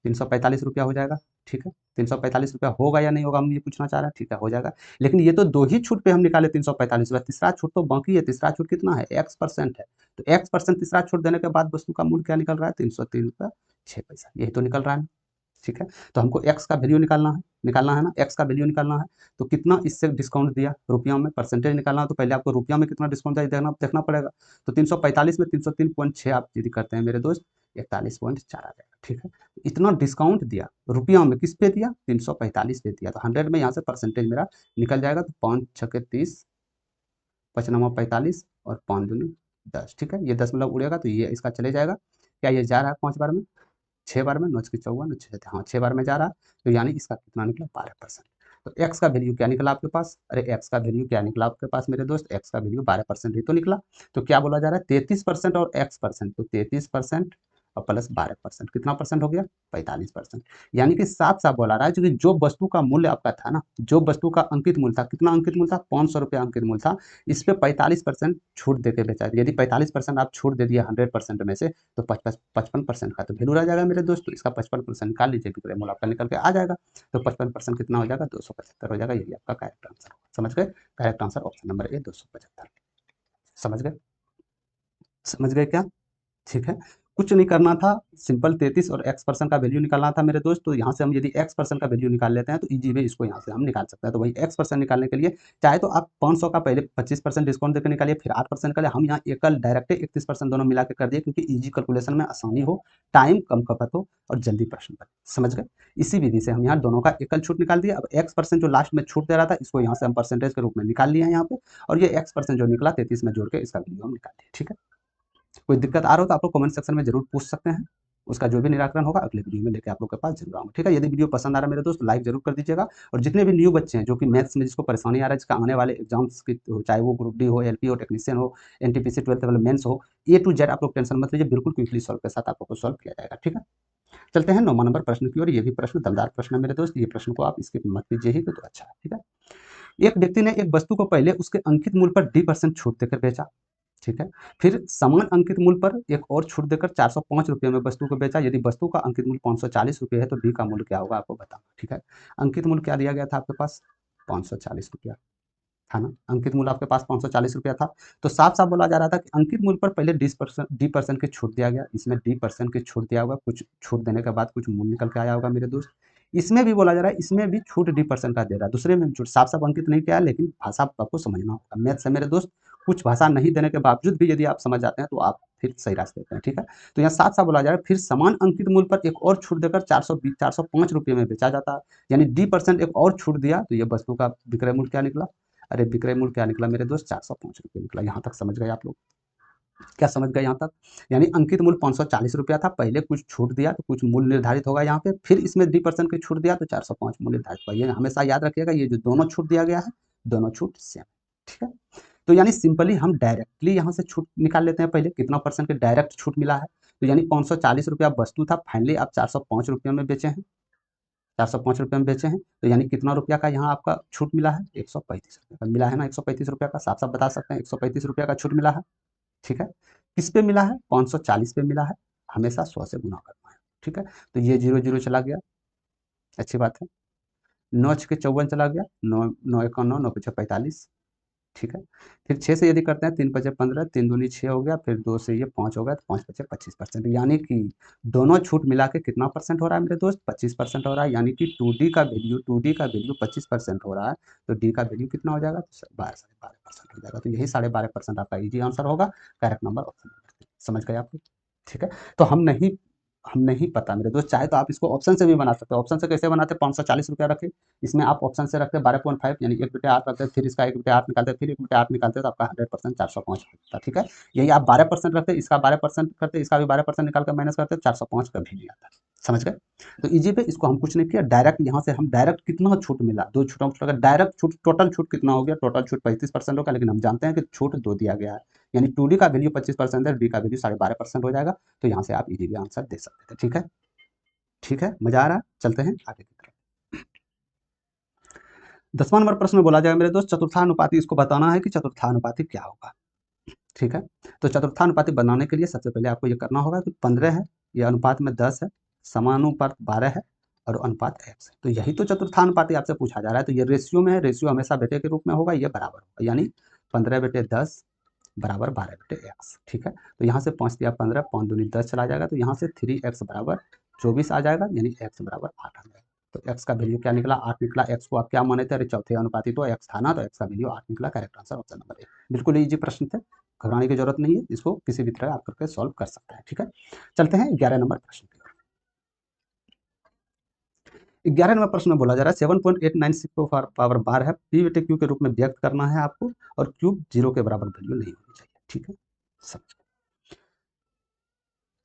345 रुपया हो जाएगा। ठीक है, 345 रुपया होगा या नहीं होगा, हम ये पूछना चाह रहे हैं। ठीक है, हो जाएगा। लेकिन ये तो 2 ही छूट पे हम निकाले 345 रुपया, तीसरा छूट तो बाकी है। तीसरा छूट कितना है? x% है, तो x% तीसरा छूट देने के बाद वस्तु का मूल्य क्या निकल रहा है? 303 रुपया 6 पैसा, यही तो निकल रहा है। ठीक है। तो हमको एक्स का वैल्यू निकालना है ना, एक्स का वैल्यू निकालना है। तो कितना इससे डिस्काउंट दिया रुपयों में, परसेंटेज निकालना है, तो पहले आपको रुपयों में कितना डिस्काउंट दिया देखना पड़ेगा। तो 345 में 303.6 आप यदि करते हैं मेरे दोस्त, 41.4 आ जाएगा। ठीक है, इतना डिस्काउंट दिया रुपयों में, किस पे दिया, 345 पे दिया। तो 100 में यहाँ से परसेंटेज मेरा निकल जाएगा। तो 5 छके 30, 5 45 और 5 दूनी 10। ठीक है, ये 10 मतलब उड़ेगा तो ये इसका चले जाएगा। क्या ये जा रहा है 5 बार में, 6 बार में, 9 की 54, 6 हाँ 6 बार में जा रहा है। तो यानी इसका कितना निकला, 12%। तो एक्स का वैल्यू क्या निकला आपके पास, अरे एक्स का वैल्यू क्या निकला आपके पास मेरे दोस्त, एक्स का वैल्यू 12% ही तो निकला। तो क्या बोला जा रहा है, 33% और एक्स परसेंट, तो 33% और प्लस 12%, कितना परसेंट हो गया, 45%। यानी कि साफ साफ बोला रहा है कि जो वस्तु का मूल्य आपका था ना, जो वस्तु का अंकित मूल्य था, कितना अंकित मूल्य था, 500 रुपया अंकित मूल्य था, इस पे 45% छूट देके बेचा है। यदि 45% आप छूट दे दिए 100% में से, तो 55% का तो वैल्यू रह जाएगा मेरे दोस्त। तो इसका 55% निकाल लीजिए, विक्रय मूल्य आपका निकल के आ जाएगा। तो 55% कितना हो जाएगा, 275 हो जाएगा। यही आपका करेक्ट आंसर होगा। समझ गए, correct answer option number A 275। समझ गए, समझ गए क्या, ठीक है। कुछ नहीं करना था, सिंपल 33 और एक्स परसेंट का वैल्यू निकालना था मेरे दोस्त। तो यहाँ से हम यदि एक्स परसेंट का वैल्यू निकाल लेते हैं तो इजी वे इसको यहाँ से हम निकाल सकते हैं। तो वही एक्स परसेंट निकालने के लिए चाहे तो आप 500 का पहले 25% डिस्काउंट देकर निकालिए, फिर 8% का। हम यहाँ एकल डायरेक्ट 31% दोनों मिला के कर दिए, क्योंकि इजी कैलकुलेशन में आसानी हो, टाइम कम खपत हो और जल्दी प्रश्न बने। समझ गए, इसी विधि से हम यहाँ दोनों का एकल छूट निकाल दिया। अब एक्स परसेंट जो लास्ट में छूट दे रहा था, इसको यहाँ से हम परसेंटेज के रूप में निकाल लिया है यहाँ पे, और ये एक्स परसेंट जो निकला 33 में जोड़ के इसका वैल्यू हम निकाल दिए। ठीक है, कोई दिक्कत आ रहा हो तो आप लोग कमेंट सेक्शन में जरूर पूछ सकते हैं। उसका जो भी निराकरण होगा अगले वीडियो में लेके आप लोग के पास जरूर आऊंगा। ठीक है, यदि वीडियो पसंद आ रहा है मेरे दोस्त, लाइक जरूर कर दीजिएगा। और जितने भी न्यू बच्चे हैं जो कि मैथ्स में जिसको परेशानी आ रहा है, जिसका आने वाले एग्जाम्स की, चाहे वो ग्रुप डी हो, एलपी हो, टेक्नीशियन हो, एनटीपीसी 12th लेवल मेंस हो, ए टू जेड आप लोग टेंशन मत लीजिए, बिल्कुल क्विकली सॉल्व के साथ आप लोग को सॉल्व किया जाएगा। ठीक है, चलते हैं 9वां नंबर प्रश्न की ओर। ये भी प्रश्न दमदार प्रश्न है मेरे दोस्त, ये प्रश्न को आप स्किप मत कीजिए ही तो अच्छा है। ठीक है, एक व्यक्ति ने एक वस्तु को पहले उसके अंकित मूल्य पर D% छूट देकर बेचा। ठीक है, फिर समान अंकित मूल्य पर एक और छूट देकर 405 रुपये में वस्तु को बेचा। यदि वस्तु का अंकित मूल्य 540 रुपये है तो डी का मूल्य क्या होगा आपको बताना। ठीक है, अंकित मूल्य क्या दिया गया था आपके पास, 540 रुपया था ना, अंकित मूल्य आपके पास 540 रुपया था। तो साफ साफ बोला जा रहा था कि अंकित मूल्य पर पहले डी परसेंट की छूट दिया गया, इसमें D% की छूट दिया होगा, कुछ छूट देने के बाद कुछ मूल्य निकल के आया होगा मेरे दोस्त। इसमें भी बोला जा रहा है, इसमें भी छूट D% का दे रहा है, दूसरे में भी छूट, साफ साफ अंकित नहीं किया है, लेकिन भाषा आपको समझना होगा। मैथ से मेरे दोस्त कुछ भाषा नहीं देने के बावजूद भी यदि आप समझ जाते हैं तो आप फिर सही रास्ते पे हैं। ठीक है, तो यहाँ साफ साफ बोला जा रहा है, फिर समान अंकित मूल्य पर एक और छूट देकर 405 रुपये में बेचा जाता है। यानी D% एक और छूट दिया, तो ये वस्तु का विक्रय मूल्य क्या निकला, अरे विक्रय मूल्य क्या निकला मेरे दोस्त, 405 रुपये निकला। यहाँ तक समझ गए आप लोग, क्या समझ गए यहाँ तक। यानी अंकित मूल्य 540 रुपया था, पहले कुछ छूट दिया तो कुछ मूल्य निर्धारित होगा यहाँ पे, फिर इसमें D% की छूट दिया तो 405 मूल्य निर्धारित होगा। ये हमेशा याद रखिएगा, ये जो दोनों छूट दिया गया है, दोनों छूट सेम। ठीक है, तो यानी सिंपली हम डायरेक्टली यहाँ से छूट निकाल लेते हैं, पहले कितना परसेंट के डायरेक्ट छूट मिला है। तो यानी 540 रुपया वस्तु था, फाइनली आप 405 रुपये में बेचे हैं, 405 रुपये में बेचे हैं। तो यानी कितना रुपया का यहाँ आपका छूट मिला है, 135 रुपये का मिला है ना, 135 रुपया का साफ साफ बता सकते हैं, 135 रुपया का छूट मिला है। ठीक है, किस पे मिला है, 540 पे मिला है, हमेशा 100 से गुना करना है। ठीक है, तो ये 0 0 चला गया, अच्छी बात है। 9 छके 54 चला गया, 9 9 1 9, 9 5 45। ठीक है, फिर 6 से यदि करते हैं, 3 5 15, 3 दूनी 6 हो गया, फिर 2 से ये 5 हो गया, तो 5 5 25%। यानी कि दोनों छूट मिला के कितना परसेंट हो रहा है मेरे दोस्त, 25% हो रहा है। यानी कि 2D का वैल्यू 25% हो रहा है, तो डी का वैल्यू कितना हो जाएगा, तो 12.5% हो जाएगा। तो यही 12.5% आपका इजी आंसर होगा, करेक्ट नंबर ऑप्शन नंबर। समझ गए आप लोग, ठीक है। तो हम नहीं पता मेरे दोस्त, चाहे तो आप इसको ऑप्शन से भी बना सकते हो। ऑप्शन से कैसे बनाते हैं, 540 रुपया रखे, इसमें आप ऑप्शन से रखते हैं 12.5, यानी 1/8 रखते हैं, फिर इसका 1/8 निकालते हैं, फिर 1/8 निकालते हैं, तो आपका 100% 405 होता है। ठीक है, यही आप 12% रखते हैं, इसका 12% करते हैं, इसका भी 12% निकाल कर माइनस करते हैं, 405 कभी नहीं आता। समझ गए, तो इजी पे इसको हम कुछ नहीं किया, डायरेक्ट यहाँ से हम डायरेक्ट कितना छूट मिला, दो छूटों का डायरेक्ट छूट, टोटल छूट कितना हो गया, टोटल छूट 35% होगा, लेकिन हम जानते हैं कि छूट 2 दिया गया है। यानी 2D का वैल्यू 25% है, डी का वैल्यू 12.5% हो जाएगा। तो यहाँ से आप इजीली आंसर दे सकते थे। ठीक है, ठीक है, मजा आ रहा है, चलते हैं आगे की तरफ। 10वां नंबर प्रश्न में बोला जाएगा मेरे दोस्त, चतुर्थानुपाती, इसको बताना है कि चतुर्थानुपाती क्या होगा। ठीक है, तो चतुर्थानुपाती बनाने के लिए सबसे पहले आपको ये करना होगा कि 15 है, ये अनुपात में 10 है, समानुपात 12 है और अनुपात x है। तो यही तो चतुर्थानुपाती आपसे पूछा जा रहा है। तो ये रेशियो में है, रेशियो हमेशा बेटे के रूप में होगा, ये बराबर होगा, यानी 15/10 बराबर 12/x। ठीक है, तो यहाँ से 5 दिया 15, 5 दूनी 10 चला जाएगा, तो यहाँ से 3x बराबर 24 आ जाएगा, यानी x बराबर 8 आ जाएगा। तो x का वैल्यू क्या निकला? 8 निकला। x को आप क्या माने थे? अरे चौथे अनुपाती तो x था ना, तो x का वैल्यू 8 निकला। Correct answer option number A. बिल्कुल ईजी प्रश्न थे, घबराने की जरूरत नहीं है, इसको किसी भी तरह आप करके सॉल्व कर सकते हैं। ठीक है, चलते हैं 11 नंबर प्रश्न की ओर। 11 नंबर प्रश्न में बोला जा रहा है 7.896 को पावर बार है, पी बटे क्यू के रूप में व्यक्त करना है आपको, और क्यूब 0 के बराबर वैल्यू नहीं होनी चाहिए। ठीक है, समझ।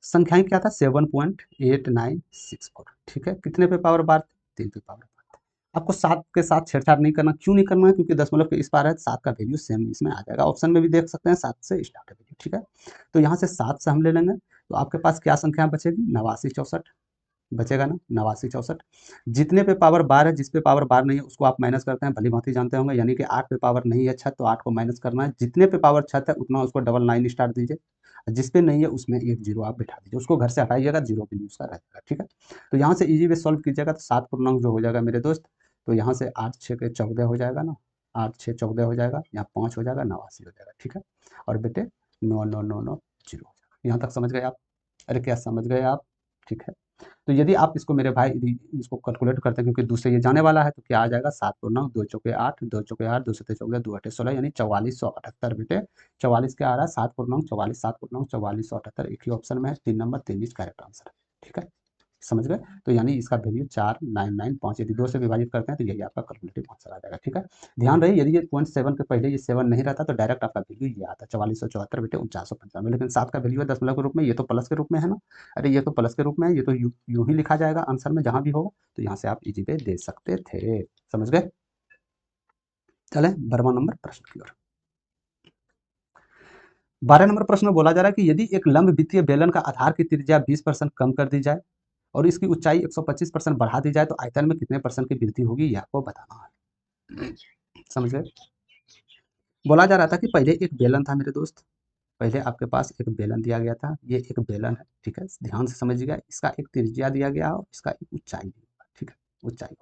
संख्याएं क्या था? 7.8964। ठीक है, कितने पे पावर बार थे? 3 पे पावर बार थे। आपको 7 के साथ छेड़छाड़ नहीं करना। क्यों नहीं करना है? क्योंकि दशमलव के इस पार है, 7 का वैल्यू सेम इसमें आ जाएगा। ऑप्शन में भी देख सकते हैं 7 से स्टार्ट है वैल्यू। ठीक है, तो यहाँ से 7 से हम ले लेंगे, तो आपके पास क्या संख्या बचेगी? 8964 बचेगा ना, 8964। जितने पे पावर बार है, जिस पे पावर बार नहीं है उसको आप माइनस करते हैं, भली भांति जानते होंगे, यानी कि 8 पे पावर नहीं है छत, तो 8 को माइनस करना है। जितने पे पावर छत है उतना उसको डबल 9 स्टार दीजिए, जिस पे नहीं है उसमें एक जीरो आप बिठा दीजिए, उसको घर से हटाइएगा, जीरो वैल्यू उसका रहेगा। ठीक है, तो यहाँ से इजी वे सॉल्व कीजिएगा, तो 7 पूर्णांक जो हो जाएगा मेरे दोस्त, तो यहाँ से 8 6 के 14 हो जाएगा ना, 8 6 14 हो जाएगा, यहाँ 5 हो जाएगा, 89 हो जाएगा। ठीक है, और बेटे 9 जीरो हो जाएगा। यहाँ तक समझ गए आप? अरे क्या समझ गए आप? ठीक है, तो यदि आप इसको मेरे भाई इसको कैलकुलेट करते हैं, क्योंकि दूसरे ये जाने वाला है, तो क्या आ जाएगा? 7 पूर्णांक 2 चौके 8, 2 चौके 8, 2 सत्ते 14, 2 अठे 16, यानी 4478 बेटे। 44 क्या आ रहा है? 7 पूर्णांक 44, 7 पूर्णांक 4478 एक ही ऑप्शन में है, 3 नंबर 23 करेक्ट आंसर है। ठीक है, समझ गए? तो यानी इसका वैल्यू 4995, यदि 2 से विभाजित करते हैं तो यही आपका कैलकुलेटिव आंसर आ जाएगा। ठीक है, ध्यान रहे यदि ये 0.7 के पहले ये 7 नहीं रहता तो डायरेक्ट आपका वैल्यू ये आता 4474 बेटे 4995, लेकिन 7 का वैल्यू है दशमलव के रूप में, ये तो प्लस के रूप में है ना। अरे ये तो प्लस के रूप में है, ये तो यूं ही लिखा जाएगा आंसर में जहां भी होगा, तो यहाँ से आप इजी पे दे सकते थे। समझ गए? चले 12वां नंबर प्रश्न की ओर। 12 नंबर प्रश्न में बोला जा रहा है कि यदि एक लंब वित्तीय बेलन का आधार की त्रिज्या 20% कम कर दी जाए और इसकी ऊंचाई 125% बढ़ा दी जाए, तो आयतन में कितने परसेंट की वृद्धि होगी, यह आपको बताना है। समझ गए? बोला जा रहा था कि पहले एक बेलन था मेरे दोस्त, पहले आपके पास एक बेलन दिया गया था, ये एक बेलन है। ठीक है, ध्यान से समझिएगा, इसका एक त्रिज्या दिया गया और इसका एक ऊंचाई दिया। ठीक है, ऊंचाई।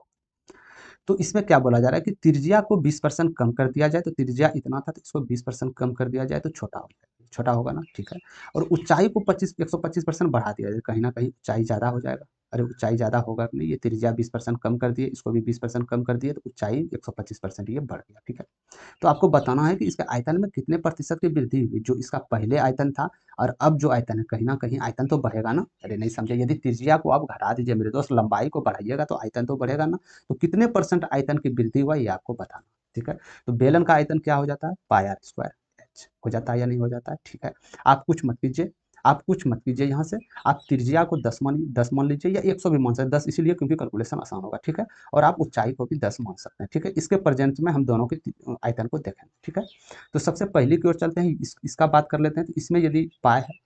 तो इसमें क्या बोला जा रहा है कि त्रिज्या को 20% कम कर दिया जाए, तो त्रिज्या इतना था तो इसको 20% कम कर दिया जाए तो छोटा हो जाएगा, छोटा होगा ना। ठीक है, और ऊंचाई को 125% बढ़ा दिया जाए, कहीं ना कहीं ऊंचाई ज़्यादा हो जाएगा। अरे ऊंचाई ज़्यादा होगा कि नहीं, ये त्रिज्या 20% कम कर दिए, इसको भी 20% कम कर दिए, तो ऊंचाई 125% ये बढ़ गया। ठीक है, तो आपको बताना है कि इसके आयतन में कितने प्रतिशत की वृद्धि हुई, जो इसका पहले आयतन था और अब जो आयतन है, कहीं ना कहीं आयतन तो बढ़ेगा ना। अरे नहीं समझे, यदि त्रिज्या को आप घटा दीजिए मेरे दोस्त, लंबाई को बढ़ाइएगा तो आयतन तो बढ़ेगा ना। तो कितने परसेंट आयतन की वृद्धि हुआ ये आपको बताना। ठीक है, तो बेलन का आयतन क्या हो जाता है? पाई आर स्क्वायर एच हो जाता है या नहीं हो जाता है? ठीक है, आप कुछ मत कीजिए, आप कुछ मत कीजिए यहाँ से, आप त्रिज्या को 10 मान लीजिए, या 100 भी मान सकते हैं, 10 इसीलिए क्योंकि कैलकुलेशन आसान होगा। ठीक है, और आप ऊंचाई को भी 10 मान सकते हैं। ठीक है, इसके प्रेजेंट में हम दोनों के आयतन को देखें। ठीक है, तो सबसे पहले की ओर चलते हैं, इसका बात कर लेते हैं। तो इसमें यदि पाई है,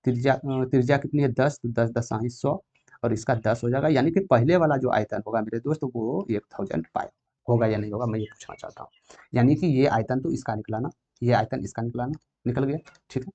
त्रिज्या कितनी है? 10, तो 10 10 ही 100, और इसका 10 हो जाएगा, यानी कि पहले वाला जो आयतन होगा मेरे दोस्त वो 1000 पाई होगा या नहीं होगा, मैं ये पूछना चाहता हूँ। यानी कि ये आयतन तो इसका निकला ना, ये आयतन इसका निकला ना, निकल गया। ठीक है,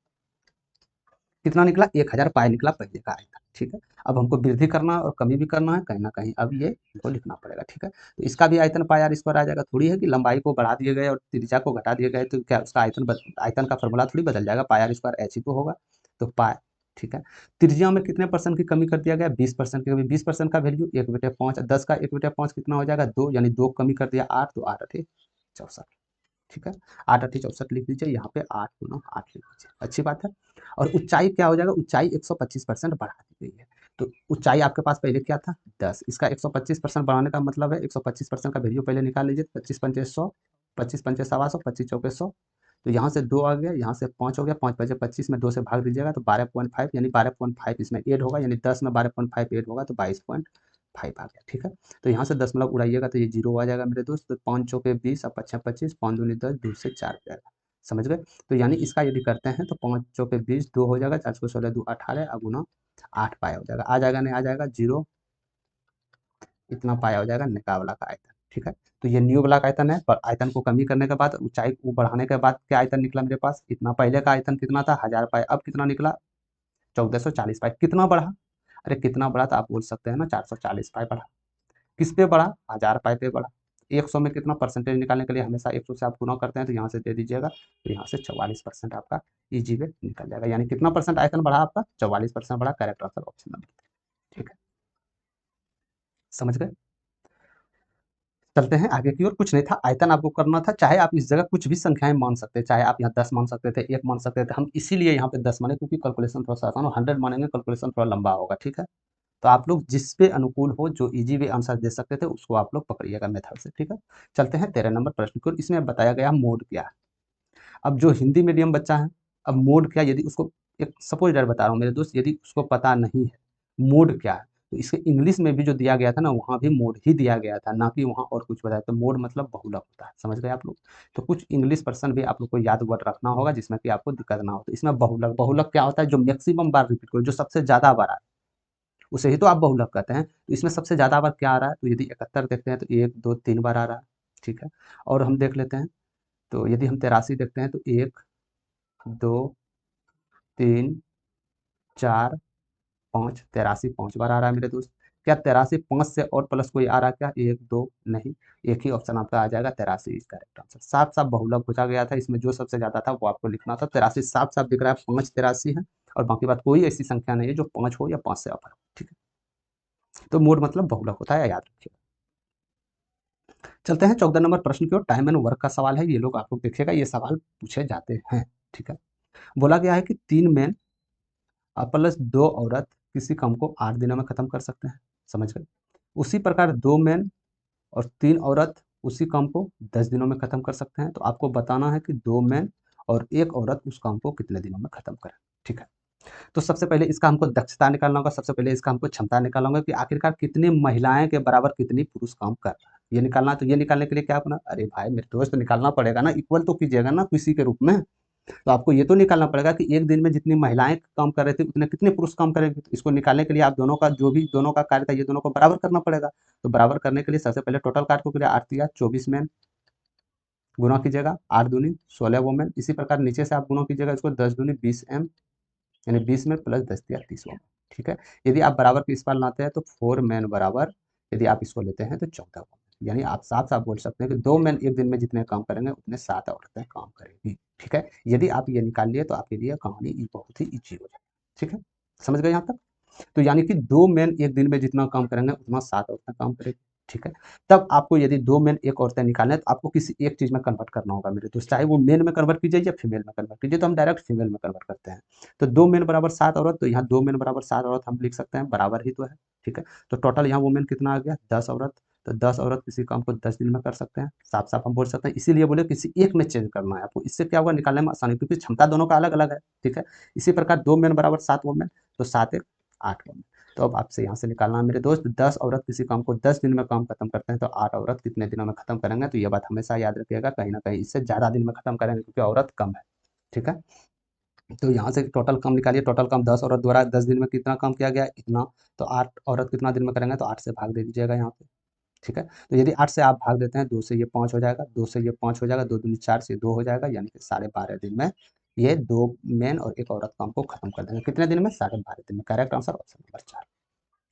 कितना निकला? 1000 पाई निकला पहले का आयतन। ठीक है, अब हमको वृद्धि करना है और कमी भी करना है, कहीं ना कहीं अब ये हमको लिखना पड़ेगा। ठीक है, तो इसका भी आयतन पाई आर स्क्वायर आ जाएगा। थोड़ी है कि लंबाई को बढ़ा दिए गए और त्रिज्या को घटा दिए गए तो क्या उसका आयतन का फॉर्मूला थोड़ी बदल जाएगा, पाई आर स्क्वायर एच ही तो होगा। तो पाई, ठीक है, त्रिज्या में कितने परसेंट की कमी कर दिया गया? 20% की कमी। 20% का वैल्यू 1/5, 10 का 1/5 कितना हो जाएगा? 2, यानी 2 कमी कर दिया 8, तो 8 अठे 64। ठीक है, 8 अठी 64 लिख लीजिए, यहाँ पे 8 गुना 8 लिख लीजिए, अच्छी बात है। और ऊंचाई क्या हो जाएगा? ऊंचाई 125% बढ़ा दी गई है। तो ऊंचाई आपके पास पहले क्या था? 10, इसका 125% बढ़ाने का मतलब है 125% का वैल्यू पहले निकाल लीजिए, 25 पंचे 100, 25 पंचे 125, 25 चौके 100, तो यहाँ से 2 आ गया, यहाँ से 5 हो गया, 5 बजे 25 में 2 से भाग दीजिएगा तो 12.5, यानी 12.5 इसमें ऐड होगा, यानी 10 में 12.5 ऐड होगा तो 22.5 आ गया। ठीक है, तो यहाँ से दशमलव उड़ाइएगा तो ये जीरो आ जाएगा मेरे दोस्त। तो 5 चौके 20 और 5 25, 5 दूनी 10, 2 से 4 जाएगा। समझ गए? तो यानी इसका यदि करते हैं तो 5 चौके 20, 2 हो जाएगा, 4 चौके 16, 2 18, गुना 8 पाया हो जाएगा, आ जाएगा नहीं आ जाएगा जीरो, इतना पाया हो जाएगा निका वाला का आयतन। ठीक है, तो ये न्यू वाला का आयतन है, पर आयतन को कमी करने के बाद ऊंचाई को बढ़ाने के बाद क्या आयतन निकला मेरे पास? इतना। पहले का आयतन कितना था? 1000 पाए, अब कितना निकला? 1440 पाए। कितना बढ़ा? अरे कितना बढ़ा? तो आप बोल सकते हैं ना 440 पाए बढ़ा। किस पे बढ़ा? 1000 पाए पे बढ़ा। 100 में कितना परसेंटेज निकालने के लिए हमेशा 100 से आप गुना करते हैं, तो यहाँ से दे दीजिएगा, तो यहाँ से 44% आपका इजी वे निकल जाएगा। यानी कितना परसेंट आयतन बढ़ा आपका? 44% बढ़ा। Correct answer option number. ठीक है, समझ गए। चलते हैं आगे की ओर। कुछ नहीं था, आयतन आपको करना था। चाहे आप इस जगह कुछ भी संख्याएं मान सकते, चाहे आप यहाँ 10 मान सकते थे, 1 मान सकते थे। हम इसीलिए यहाँ पे 10 माने क्योंकि कैलकुलेशन थोड़ा सा आसान हो। 100 मानेंगे कैलकुलेशन थोड़ा लंबा होगा, ठीक है। तो आप लोग जिस पे अनुकूल हो, जो इजी वे आंसर दे सकते थे, उसको आप लोग पकड़िएगा मेथड से, ठीक है। चलते हैं 13 नंबर प्रश्न की ओर। इसमें बताया गया मोड क्या है। अब जो हिंदी मीडियम बच्चा है, अब मोड क्या, यदि उसको, एक सपोज दैट बता रहा हूँ मेरे दोस्त, यदि उसको पता नहीं है मोड क्या है, तो इसके इंग्लिश में भी जो दिया गया था ना, वहाँ भी मोड ही दिया गया था, ना कि वहाँ और कुछ बताया। तो मोड मतलब बहुलक होता है, समझ गए आप लोग। तो कुछ इंग्लिश पर्सन भी आप लोग को याद वर्ड रखना होगा, जिसमें कि आपको दिक्कत ना हो। तो इसमें बहुलक, बहुलक क्या होता है, जो मैक्सिमम बार रिपीट करो, जो सबसे ज्यादा बार आए, उसे ही तो आप बहुलक कहते हैं। तो इसमें सबसे ज्यादा बार क्या आ रहा है, तो यदि 71 देखते हैं तो 1 2 3 बार आ रहा है, ठीक है। और हम देख लेते हैं, तो यदि हम 83 देखते हैं तो 1 2 3 4 5, 83 5 बार आ रहा है मेरे दोस्त। क्या 83 5 से और प्लस कोई आ रहा है क्या, 1 2 नहीं, एक ही ऑप्शन आपका आ जाएगा, 83 इज करेक्ट आंसर। साफ साफ बहुलक पूछा गया था, इसमें जो सबसे ज्यादा था वो आपको लिखना था। 83 साफ साफ दिख रहा है, 5 83 है, और बाकी बात कोई ऐसी संख्या नहीं है जो 5 हो या 5 से ऊपर हो, ठीक है। तो मोड मतलब बहुलक होता है, याद रखिए। चलते हैं 14 नंबर प्रश्न की ओर। टाइम एंड वर्क का सवाल है, ये लोग आप लोग देखिएगा, ये सवाल पूछे जाते हैं, ठीक है। बोला गया है कि 3 मैन प्लस 2 औरत किसी काम को 8 दिनों में खत्म कर सकते हैं, समझ गए। उसी प्रकार 2 मैन और 3 औरत उसी काम को 10 दिनों में खत्म कर सकते हैं। तो आपको बताना है कि 2 मैन और 1 औरत उस काम को कितने दिनों में खत्म करें, ठीक है। तो सबसे पहले इसका हमको दक्षता निकालना होगा, सबसे पहले इसका हमको क्षमता निकालना होगा कि आखिरकार कितनी महिलाएं के बराबर कितनी पुरुष काम कर रहा है, ये निकालना। तो ये निकालने के लिए क्या अपना, अरे भाई मेरे दोस्त, निकालना पड़ेगा ना, इक्वल तो कीजिएगा ना किसी के रूप में। तो आपको ये तो निकालना पड़ेगा कि एक दिन में जितनी महिलाएं काम कर रहे थे उतने कितने पुरुष काम करेंगे। तो इसको निकालने के लिए आप दोनों का, जो भी दोनों का कार्य था, ये दोनों को बराबर करना पड़ेगा। तो बराबर करने के लिए सबसे पहले टोटल कार्य को करिए, 8 या 24 मैन गुना कीजिएगा, 8 दूनी 16 वोमेन। इसी प्रकार नीचे से आप गुना कीजिएगा इसको, 10 दूनी 20 एम, यानी 20 में प्लस 10 या 30 वोमेन, ठीक है। यदि आप बराबर के इस बार लाते हैं तो 4 मैन बराबर, यदि आप इसको लेते हैं तो 14 वोमेन। यानी आप साफ साफ बोल सकते हैं कि 2 मैन एक दिन में जितने काम करेंगे उतने 7 औरतें काम करेंगी, ठीक है। यदि आप ये निकाल लिए तो आपके लिए कहानी बहुत ही ईजी हो जाए, ठीक है। समझ गए यहाँ तक। तो यानी कि 2 मैन एक दिन में जितना काम करेंगे उतना 7 औरतें काम करेंगी, ठीक है। तब आपको यदि 2 मैन 1 औरतें निकालना है तो आपको किसी एक चीज में कन्वर्ट करना होगा मेरे दोस्त, चाहे वो मेन में कन्वर्ट कीजिए या फीमेल में कन्वर्ट कीजिए। तो हम डायरेक्ट फीमेल में कन्वर्ट करते हैं। तो 2 मैन बराबर 7 औरत, तो यहाँ 2 मैन बराबर 7 औरत हम लिख सकते हैं, बराबर ही तो है, ठीक है। तो टोटल यहाँ वुमेन कितना आ गया, 10 औरत। तो 10 औरत किसी काम को 10 दिन में कर सकते हैं, साफ साफ हम बोल सकते हैं। इसीलिए बोले किसी एक में चेंज करना है आपको, इससे क्या होगा, निकालने में आसानी, क्योंकि क्षमता दोनों का अलग अलग है, ठीक है। इसी प्रकार 2 मैन बराबर 7 वुमेन, तो 7 1 8 वुमेन। तो अब आपसे यहाँ से निकालना है मेरे दोस्त, 10 औरत किसी काम को 10 दिन में काम खत्म करते हैं, तो 8 औरत कितने दिनों में खत्म करेंगे। तो ये बात हमेशा याद रखिएगा, कहीं ना कहीं इससे ज़्यादा दिन में खत्म करेंगे क्योंकि औरत कम है, ठीक है। तो यहाँ से टोटल काम निकालिए, टोटल काम 10 औरत द्वारा 10 दिन में कितना काम किया गया, इतना। तो 8 औरत कितना दिन में करेंगे, तो 8 से भाग दे दीजिएगा यहाँ पे, ठीक है। तो यदि 8 से आप भाग देते हैं, 2 से ये 5 हो जाएगा, 2 से ये 5 हो जाएगा, 2 दूनी 4 से 2 हो जाएगा, यानी कि 12.5 दिन में ये 2 मैन और 1 औरत काम को खत्म कर देंगे। कितने दिन में, 12.5 दिन में। करेक्ट आंसर ऑप्शन नंबर 4,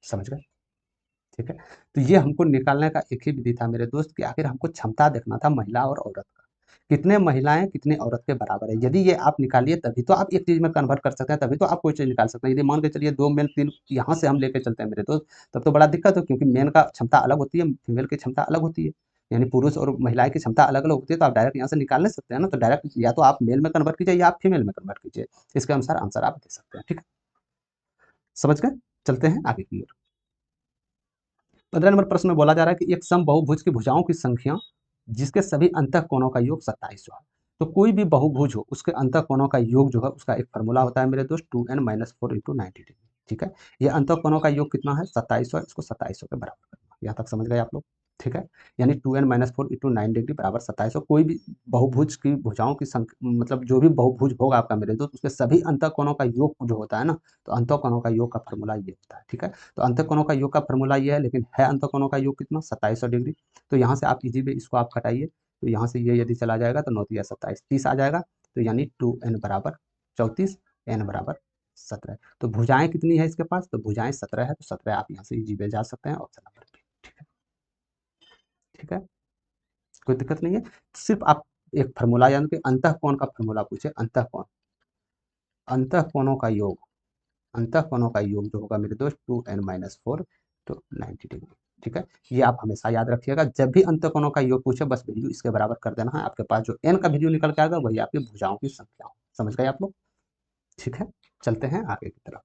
समझ गए, ठीक है। तो ये हमको निकालने का एक ही विधि था मेरे दोस्त, कि आखिर हमको क्षमता देखना था महिला और औरत का, कितने महिलाएं कितने औरत के बराबर है। यदि ये आप निकालिए तभी तो आप एक चीज में कन्वर्ट कर सकते हैं, तभी तो आप कोई चीज निकाल सकते हैं। यदि मान के चलिए 2 मेन 3 यहाँ से हम लेके चलते हैं मेरे दोस्त, तब तो बड़ा दिक्कत हो, क्योंकि मेन का क्षमता अलग होती है, फीमेल की क्षमता अलग होती है, यानी पुरुष और महिला की क्षमता अलग अलग होती है। तो आप डायरेक्ट यहाँ से निकाल नहीं सकते हैं ना, तो डायरेक्ट या तो आप मेल में कन्वर्ट कीजिए या आप फीमेल में कन्वर्ट कीजिए, इसके अनुसार आंसर आप दे सकते हैं, ठीक है। समझ गए। चलते हैं आगे की ओर। 15 नंबर प्रश्न में बोला जा रहा है कि एक समबाहुभुज की भुजाओं की संख्या जिसके सभी अंतःकोणों का योग 27 हो। तो कोई भी बहुभुज हो उसके अंतःकोणों का योग जो है उसका एक फॉर्मूला होता है मेरे दोस्त, 2n-4 इंटू 90 डिग्री, ठीक है। ये अंतःकोणों का योग कितना है, 2700, इसको 2700 के बराबर करना। यहाँ तक समझ गए आप लोग, ठीक है। यानी 2n-4 इंटू 9 डिग्री बराबर 2700। कोई भी बहुभुज की भुजाओं की संख्या, मतलब जो भी बहुभुज होगा आपका मेरे दोस्त, उसके सभी अंतःकोणों का योग जो होता है ना, तो अंतःकोणों का योग का फॉर्मूला ये होता है, ठीक है। तो अंतःकोणों का योग का फॉर्मूला ये है, लेकिन है अंतःकोणों का योग कितना, 2700 डिग्री। तो यहाँ से आप इजी वे इसको आप घटाइए, तो यहाँ से ये यदि चला जाएगा तो 9 या 27 30 आ जाएगा। तो यानी 2n बराबर 34, n बराबर 17। तो भुजाएं कितनी है इसके पास, तो भुजाएं 17 है, तो 17 आप यहाँ से इजी वे जा सकते हैं, ऑप्शन नंबर बी, ठीक है, ठीक है। कोई दिक्कत नहीं है। सिर्फ आप एक फार्मूला यानी कि अंतःकोण का फार्मूला पूछे, अंतःकोण, अंतःकोणों का योग, अंतःकोणों का योग जो होगा मेरे दोस्त 2n-4 तो 90 डिग्री, ठीक है, ये आप हमेशा याद रखिएगा। जब भी अंतःकोणों का योग पूछे बस वैल्यू इसके बराबर कर देना है, आपके पास जो n का वैल्यू निकल के आएगा वही आपकी भुजाओं की संख्या हो। समझ गए आप लोग? ठीक है, चलते हैं आगे की तरफ।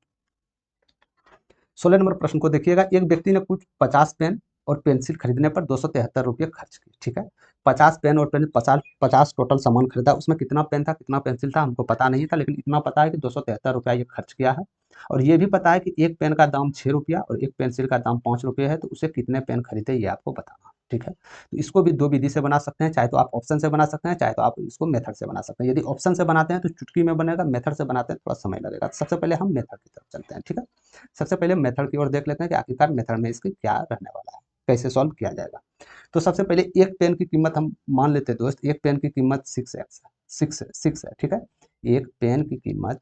16 नंबर प्रश्न को देखिएगा। एक व्यक्ति ने कुछ 50 पेन और पेंसिल खरीदने पर 273 रुपये खर्च किए। ठीक है, 50 पेन और पेन 50 टोटल सामान खरीदा, उसमें कितना पेन था कितना पेंसिल था हमको पता नहीं था, लेकिन इतना पता है कि 273 रुपया ये खर्च किया है। और ये भी पता है कि एक पेन का दाम 6 रुपया और एक पेंसिल का दाम 5 रुपये है, तो उसे कितने पेन खरीदे ये आपको बताना। ठीक है, तो इसको भी दो विधि से बना सकते हैं, चाहे तो आप ऑप्शन से बना सकते हैं, चाहे तो आप इसको मेथड से बना सकते हैं। यदि ऑप्शन से बनाते हैं तो चुटकी में बनेगा, मेथड से बनाते हैं थोड़ा समय लगेगा। सबसे पहले हम मेथड की तरफ चलते हैं। ठीक है, सबसे पहले मेथड की ओर देख लेते हैं कि आखिरकार मेथड में इसकी क्या रहने वाला है, कैसे सॉल्व किया जाएगा। तो सबसे पहले एक पेन की कीमत हम मान लेते हैं दोस्त, एक पेन की कीमत 6x है, 6 है। ठीक है, एक पेन की कीमत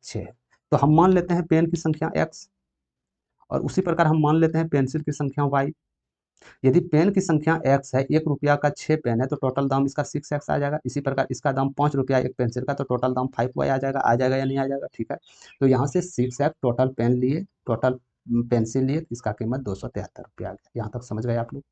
6 है, तो हम मान लेते हैं पेन की संख्या x, और उसी प्रकार हम मान लेते हैं पेंसिल की संख्या y। यदि पेन की संख्या x है, 1 रुपया का 6 पेन है, तो टोटल दाम इसका 6x आ जाएगा। इसी प्रकार इसका दाम 5 रुपया एक पेंसिल का, तो टोटल दाम 5y आ जाएगा या नहीं आ जाएगा? ठीक है, तो यहाँ से 6x टोटल पेन लिए, टोटल पेंसिल लिए, इसका कीमत 273 रुपया आ गया। यहाँ तक समझ गए आप लोग?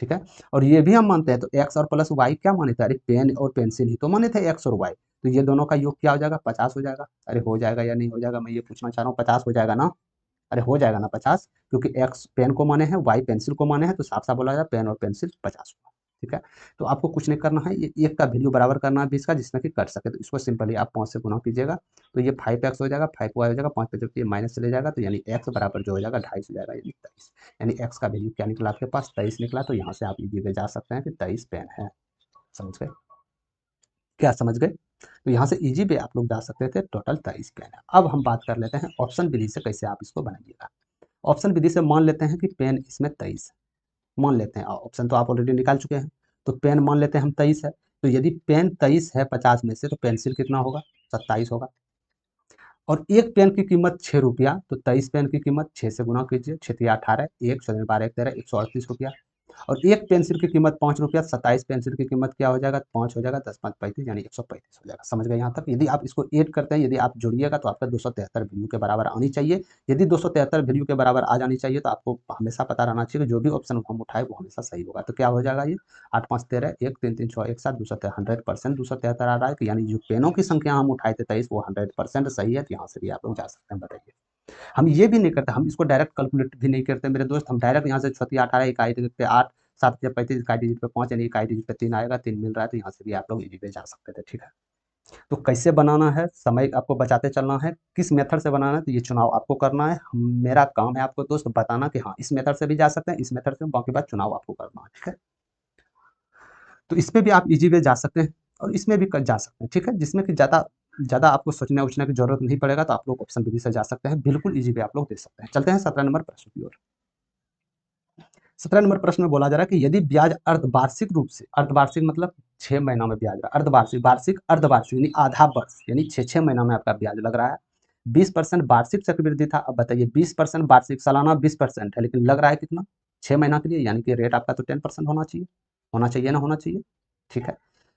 ठीक है, और ये भी हम मानते हैं, तो x और प्लस y क्या माने थे? अरे पेन और पेंसिल ही तो माने थे, x और y, तो ये दोनों का योग क्या हो जाएगा? 50 हो जाएगा। अरे हो जाएगा या नहीं हो जाएगा, मैं ये पूछना चाह रहा हूँ। 50 हो जाएगा ना? अरे हो जाएगा ना 50, क्योंकि x पेन को माने हैं, y पेंसिल को माने हैं, तो साफ साफ बोला जाए पेन और पेंसिल 50 हुआ। ठीक है, तो आपको कुछ नहीं करना है, ये एक का वैल्यू बराबर करना है 20 का, जिसमें कि कर सके, तो इसको सिंपली आप 5 से गुना कीजिएगा, तो ये 5x हो जाएगा, 5y हो जाएगा, 5 पे जबकि माइनस चले जाएगा, तो यानी x बराबर जो हो जाएगा 2.5 हो जाएगा, यानी 23। यानी x का वैल्यू क्या निकला आपके पास? 23 निकला। तो यहाँ से आप इजीली जा सकते हैं कि 23 पेन है। समझ गए? क्या समझ गए? तो यहाँ से इजी पे आप लोग जा सकते थे, टोटल 23 पेन है। अब हम बात कर लेते हैं ऑप्शन विधि से कैसे आप इसको बनाइएगा। ऑप्शन विधि से मान लेते हैं कि पेन इसमें 23 है, मान लेते हैं, ऑप्शन तो आप ऑलरेडी निकाल चुके हैं, तो पेन मान लेते हैं हम 23 है। तो यदि पेन 23 है 50 में से, तो पेंसिल कितना होगा? 27 होगा। और एक पेन की कीमत 6 रुपया, तो 23 पेन की कीमत 6 से गुना कीजिए, 6 तिया 18, 1 7 12 1 13, 138 रुपया। और एक पेंसिल की कीमत 5 रुपया, 27 पेंसिल की कीमत क्या हो जाएगा? 5 हो जाएगा, 10 5 35, यानी 135 हो जाएगा। समझ गए यहाँ तक? यदि आप इसको ऐड करते हैं, यदि आप जोड़िएगा, तो आपका 273 वैल्यू के बराबर आनी चाहिए। यदि 273 वैल्यू के बराबर आ जानी चाहिए, तो आपको हमेशा पता रहना चाहिए कि जो भी ऑप्शन हम उठाए वो हमेशा सही होगा। तो क्या हो जाएगा ये? 8 5 13, 1 3 3 6 1 7, 100% 273 आ रहा है, तो यानी जो पेनों की संख्या हम उठाए थे 23, वो 100% सही है। तो यहाँ से भी आप लोग जा सकते हैं। बताइए, हम ये भी नहीं करते, हम इसको डायरेक्ट कैलकुलेट भी नहीं करते मेरे दोस्त, हम डायरेक्ट यहाँ से 6 18 इकाई डिजिट पे 8 7 35 इकाई डिजिट पे 5, यानी इकाई डिजिट पे 3 आएगा, 3 मिल रहा है, तो यहाँ से भी आप लोग इजी पे जा सकते थे। ठीक है, तो कैसे बनाना है, समय आपको बचाते चलना है, किस मेथड से बनाना है, तो ये चुनाव आपको करना है। मेरा काम है आपको दोस्त बताना कि हाँ इस मेथड से भी जा सकते हैं, इस मेथड से, बाकी बात चुनाव आपको करना है। ठीक है, तो इसमें भी आप इजी वे जा सकते हैं और इसमें भी जा सकते हैं। ठीक है, जिसमें कि ज़्यादा ज़्यादा आपको सोचने उचने की जरूरत नहीं पड़ेगा, तो आप लोग ऑप्शन विधि से जा सकते हैं, बिल्कुल इजी वे आप लोग दे सकते हैं। चलते हैं 17 नंबर प्रश्न की ओर। 17 नंबर प्रश्न में बोला जा रहा है कि यदि ब्याज अर्धवार्षिक रूप से, अर्धवार्षिक मतलब 6 महीनों में ब्याज, अर्धवार्षिक, वार्षिक, अर्धवार्षिक यानी आधा वर्ष, यानी 6 महीनों में आपका ब्याज लग रहा है। 20% वार्षिक चक्रवृद्धि था। अब बताइए 20% वार्षिक, सालाना 20% है, लेकिन लग रहा है कितना? 6 महीना के लिए, यानी कि रेट आपका तो 10% होना चाहिए, होना चाहिए ना, होना चाहिए। ठीक है,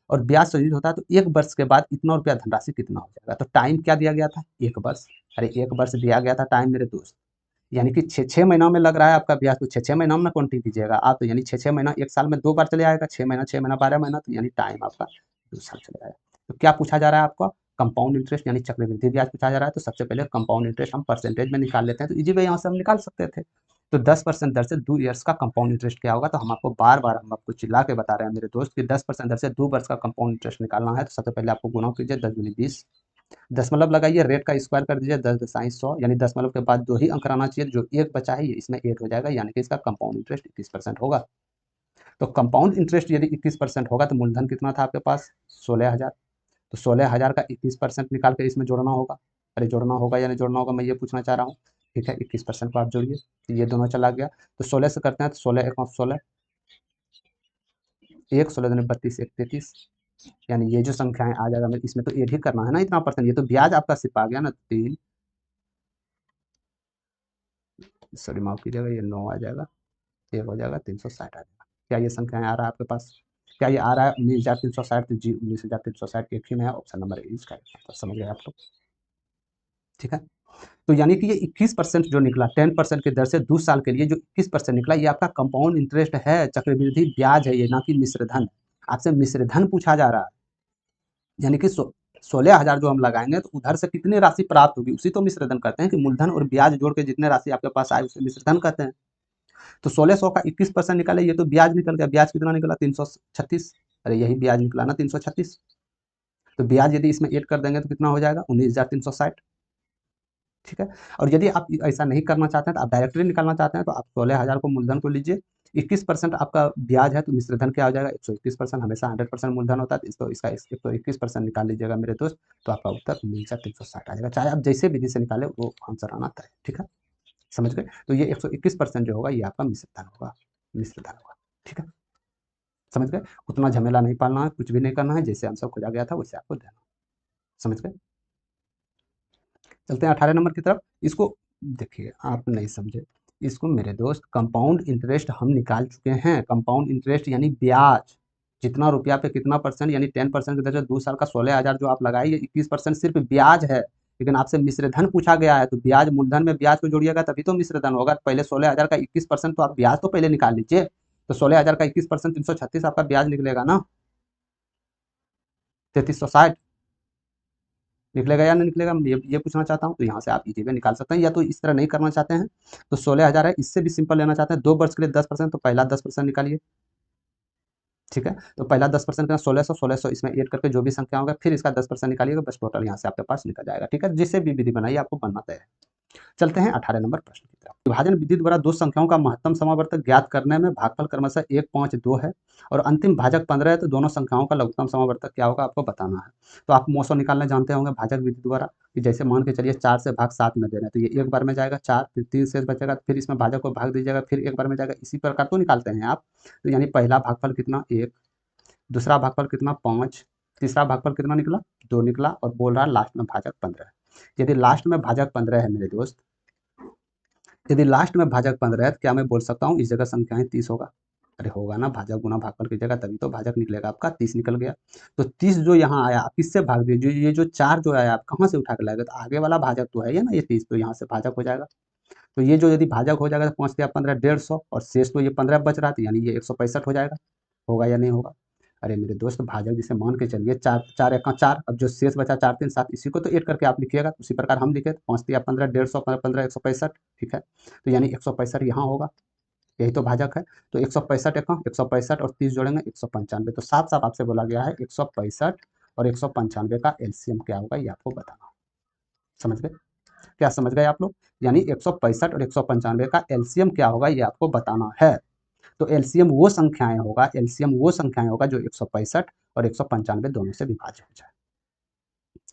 और ब्याज संयोजित होता है, तो 1 वर्ष के बाद इतना रुपया धनराशि कितना हो जाएगा? तो टाइम क्या दिया गया था? 1 वर्ष। अरे 1 वर्ष दिया गया था टाइम मेरे दोस्त, यानी कि 6 महीना में लग रहा है आपका ब्याज, तो 6 महीना में काउंटिंग कीजिएगा आप, तो यानी 6 महीना, एक साल में 2 बार चले आएगा, 6 महीना 12 महीना, तो यानी टाइम आपका 2 साल चले आएगा। तो क्या पूछा जा रहा है आपका? कंपाउंड इंटरेस्ट यानी चक्रवृद्धि ब्याज पूछा जा रहा है। तो सबसे पहले कंपाउंड इंटरेस्ट हम परसेंटेज में निकाल लेते हैं, तो इजी वे यहाँ से हम निकाल सकते थे। तो 10% दर से 2 ईयर्स का कंपाउंड इंटरेस्ट क्या होगा? तो हम आपको बार बार हम आपको चिल्ला के बता रहे हैं मेरे दोस्त कि 10% दर से 2 वर्ष का कंपाउंड इंटरेस्ट निकालना है। तो सबसे पहले आपको गुना कीजिए, 10 दूनी 20, दशमलव लगाइए, रेट का स्क्वायर कर दीजिए, 10 100, यानी दशमलव के बाद 2 ही अंक रहना चाहिए, जो एक बचा है ये इसमें 8 हो जाएगा, यानी कि इसका कंपाउंड इंटरेस्ट 21% होगा। तो कंपाउंड इंटरेस्ट यदि 21% होगा, तो मूलधन कितना था आपके पास? 16,000। तो 16,000 का 21% निकाल के इसमें जोड़ना होगा। अरे जोड़ना होगा या नहीं जोड़ना होगा, मैं ये पूछना चाह रहा हूँ। ठीक है, 21% को आप जोड़िए, तो ये दोनों चला गया, तो 16 से करते हैं, तो 16 1 16, 1 16 दूनी 32, 1 33, यानी ये जो संख्याएं आ जाएगा, इसमें तो ऐड ही करना है ना इतना परसेंट, ये तो ब्याज आपका सिर्फ आ गया ना 3, सॉरी माफ कीजिएगा, ये 9 आ जाएगा, ये हो जाएगा 360 आ जाएगा। क्या ये संख्याएं आ रहा है आपके पास? क्या ये आ रहा है 19,360? तो जी 19,360 एक ही में है, ऑप्शन नंबर ए इसका आंसर। समझ गए आप लोग? ठीक है, तो यानी कि ये 21% जो निकला 10% की दर से 2 साल के लिए जो 21% निकला, ये आपका कंपाउंड इंटरेस्ट है, चक्रवृद्धि ब्याज है ये, ना कि मिश्र धन। आपसे मिश्र धन पूछा जा रहा है, यानी कि 16,000 जो हम लगाएंगे तो उधर से कितनी राशि प्राप्त होगी, उसी तो मिश्र धन कहते हैं कि मूलधन और ब्याज जोड़ के जितने राशि आपके पास आए उसे मिश्र धन कहते हैं। तो 1600 का 21% निकाले, ये तो ब्याज निकल गया। ब्याज कितना निकला? 336। अरे यही ब्याज निकला ना 336। तो ब्याज यदि इसमें ऐड कर देंगे तो कितना हो जाएगा? 19,360। ठीक है। और यदि आप ऐसा नहीं करना चाहते हैं तो आप डायरेक्टली निकालना चाहते हैं तो आप 16,000 को मूलधन को लीजिए, 21% आपका ब्याज है तो मिश्र धन क्या हो जाएगा? 121%। हमेशा 100% मूलधन होता है तो इसको इसका 121% निकाल लीजिएगा मेरे दोस्त, तो आपका उत्तर 19,360 आ जाएगा। चाहे आप जैसे विधि से निकाले वो आंसर आना तय है। ठीक है, समझ गए? तो ये 121% जो होगा ये आपका मिश्र धन होगा, मिश्र धन होगा। ठीक है, समझ गए? उतना झमेला नहीं पालना है, कुछ भी नहीं करना है, जैसे आंसर खोजा गया था वैसे आपको देना। समझ गए? चलते हैं 18 नंबर की तरफ। इसको देखिए, आप नहीं समझे इसको मेरे दोस्त। कंपाउंड इंटरेस्ट हम निकाल चुके हैं। कंपाउंड इंटरेस्ट यानी ब्याज, जितना रुपया पे कितना परसेंट, यानी 10% की दर से 2 साल का 16,000 जो आप लगाइए, 21% सिर्फ ब्याज है। लेकिन आपसे मिश्र धन पूछा गया है तो ब्याज, मूलधन में ब्याज को जोड़िएगा तभी तो मिश्र धन होगा। पहले 16,000 का 21%, तो आप ब्याज तो पहले निकाल लीजिए। तो 16,000 का 21% 336 आपका ब्याज निकलेगा ना, 3360 निकलेगा या नहीं निकलेगा, ये पूछना चाहता हूँ। तो यहाँ से आप इजी वे निकाल सकते हैं, या तो इस तरह नहीं करना चाहते हैं तो 16,000 है, इससे भी सिंपल लेना चाहते हैं 2 वर्ष के लिए 10%, तो पहला 10% निकालिए। ठीक है, तो पहला 10% का 1600, 1600 इसमें ऐड करके जो भी संख्या होगा फिर इसका 10% निकालिएगा, बस टोटल यहाँ से आपके पास निकल जाएगा। ठीक है, जिससे भी विधि बनाइए आपको बनना तय है। चलते हैं 18 नंबर प्रश्न की तरफ। विभाजन विधि द्वारा दो संख्याओं का महत्तम समावर्तक ज्ञात करने में भागफल क्रमशः 1, 5, 2 है और अंतिम भाजक 15 है, तो दोनों संख्याओं का लघुत्तम समावर्तक क्या होगा आपको बताना है। तो आप मोसो निकालने जानते होंगे भाजक विधि द्वारा, कि जैसे मान के चलिए 4 से भाग 7 में दे रहे हैं तो ये एक बार में जाएगा 4, फिर 3 शेष बचेगा, फिर इसमें भाजक को भाग दीजिएगा, फिर एक बार में जाएगा। इसी प्रकार तो निकालते हैं आप। तो यानी पहला भागफल कितना? 1, दूसरा भागफल कितना? 5, तीसरा भागफल कितना निकला? 2 निकला, और बोल रहा है लास्ट में भाजक 15। यदि लास्ट में भाजक 15 है मेरे दोस्त, यदि लास्ट में भाजक 15 है तो क्या मैं बोल सकता हूँ इस जगह संख्याएं 30 होगा? अरे होगा ना, भाजक गुना भागफल की जगह, तभी तो भाजक निकलेगा आपका 30 निकल गया। तो 30 जो यहाँ आया आप किससे भाग दिए? जो ये जो 4 जो आया आप कहाँ से उठा के लाएगा? तो आगे वाला भाजक तो है ये ना, ये 30, तो यहाँ से भाजक हो जाएगा। तो ये जो यदि भाजक हो जाएगा तो 5 या 15 150, और शेष तो ये 15 बच रहा था, यानी ये 165 हो जाएगा। होगा या नहीं होगा? अरे मेरे दोस्त, भाजक जिसे मान के चलिए 4, 4 एका 4, अब जो शेष बचा 4 3 7, इसी को तो ऐड करके आप लिखिएगा। उसी प्रकार हम लिखे 5 या 15 150, 15 165। ठीक है, तो यानी 165 यहाँ होगा, यही तो भाजक है। तो 165 एका 165 और 30 जोड़ेंगे 195। तो साफ साफ आपसे बोला गया है 165 और 195 का एलसीएम क्या होगा ये आपको बताना। समझ गए? क्या समझ गए आप लोग? यानी 165 और 195 का एलसीएम क्या होगा ये आपको बताना है। तो एलसीएम वो संख्याएं होगा, एलसीएम वो संख्याएं होगा जो 165 और 195 दोनों से विभाज्य हो जाए।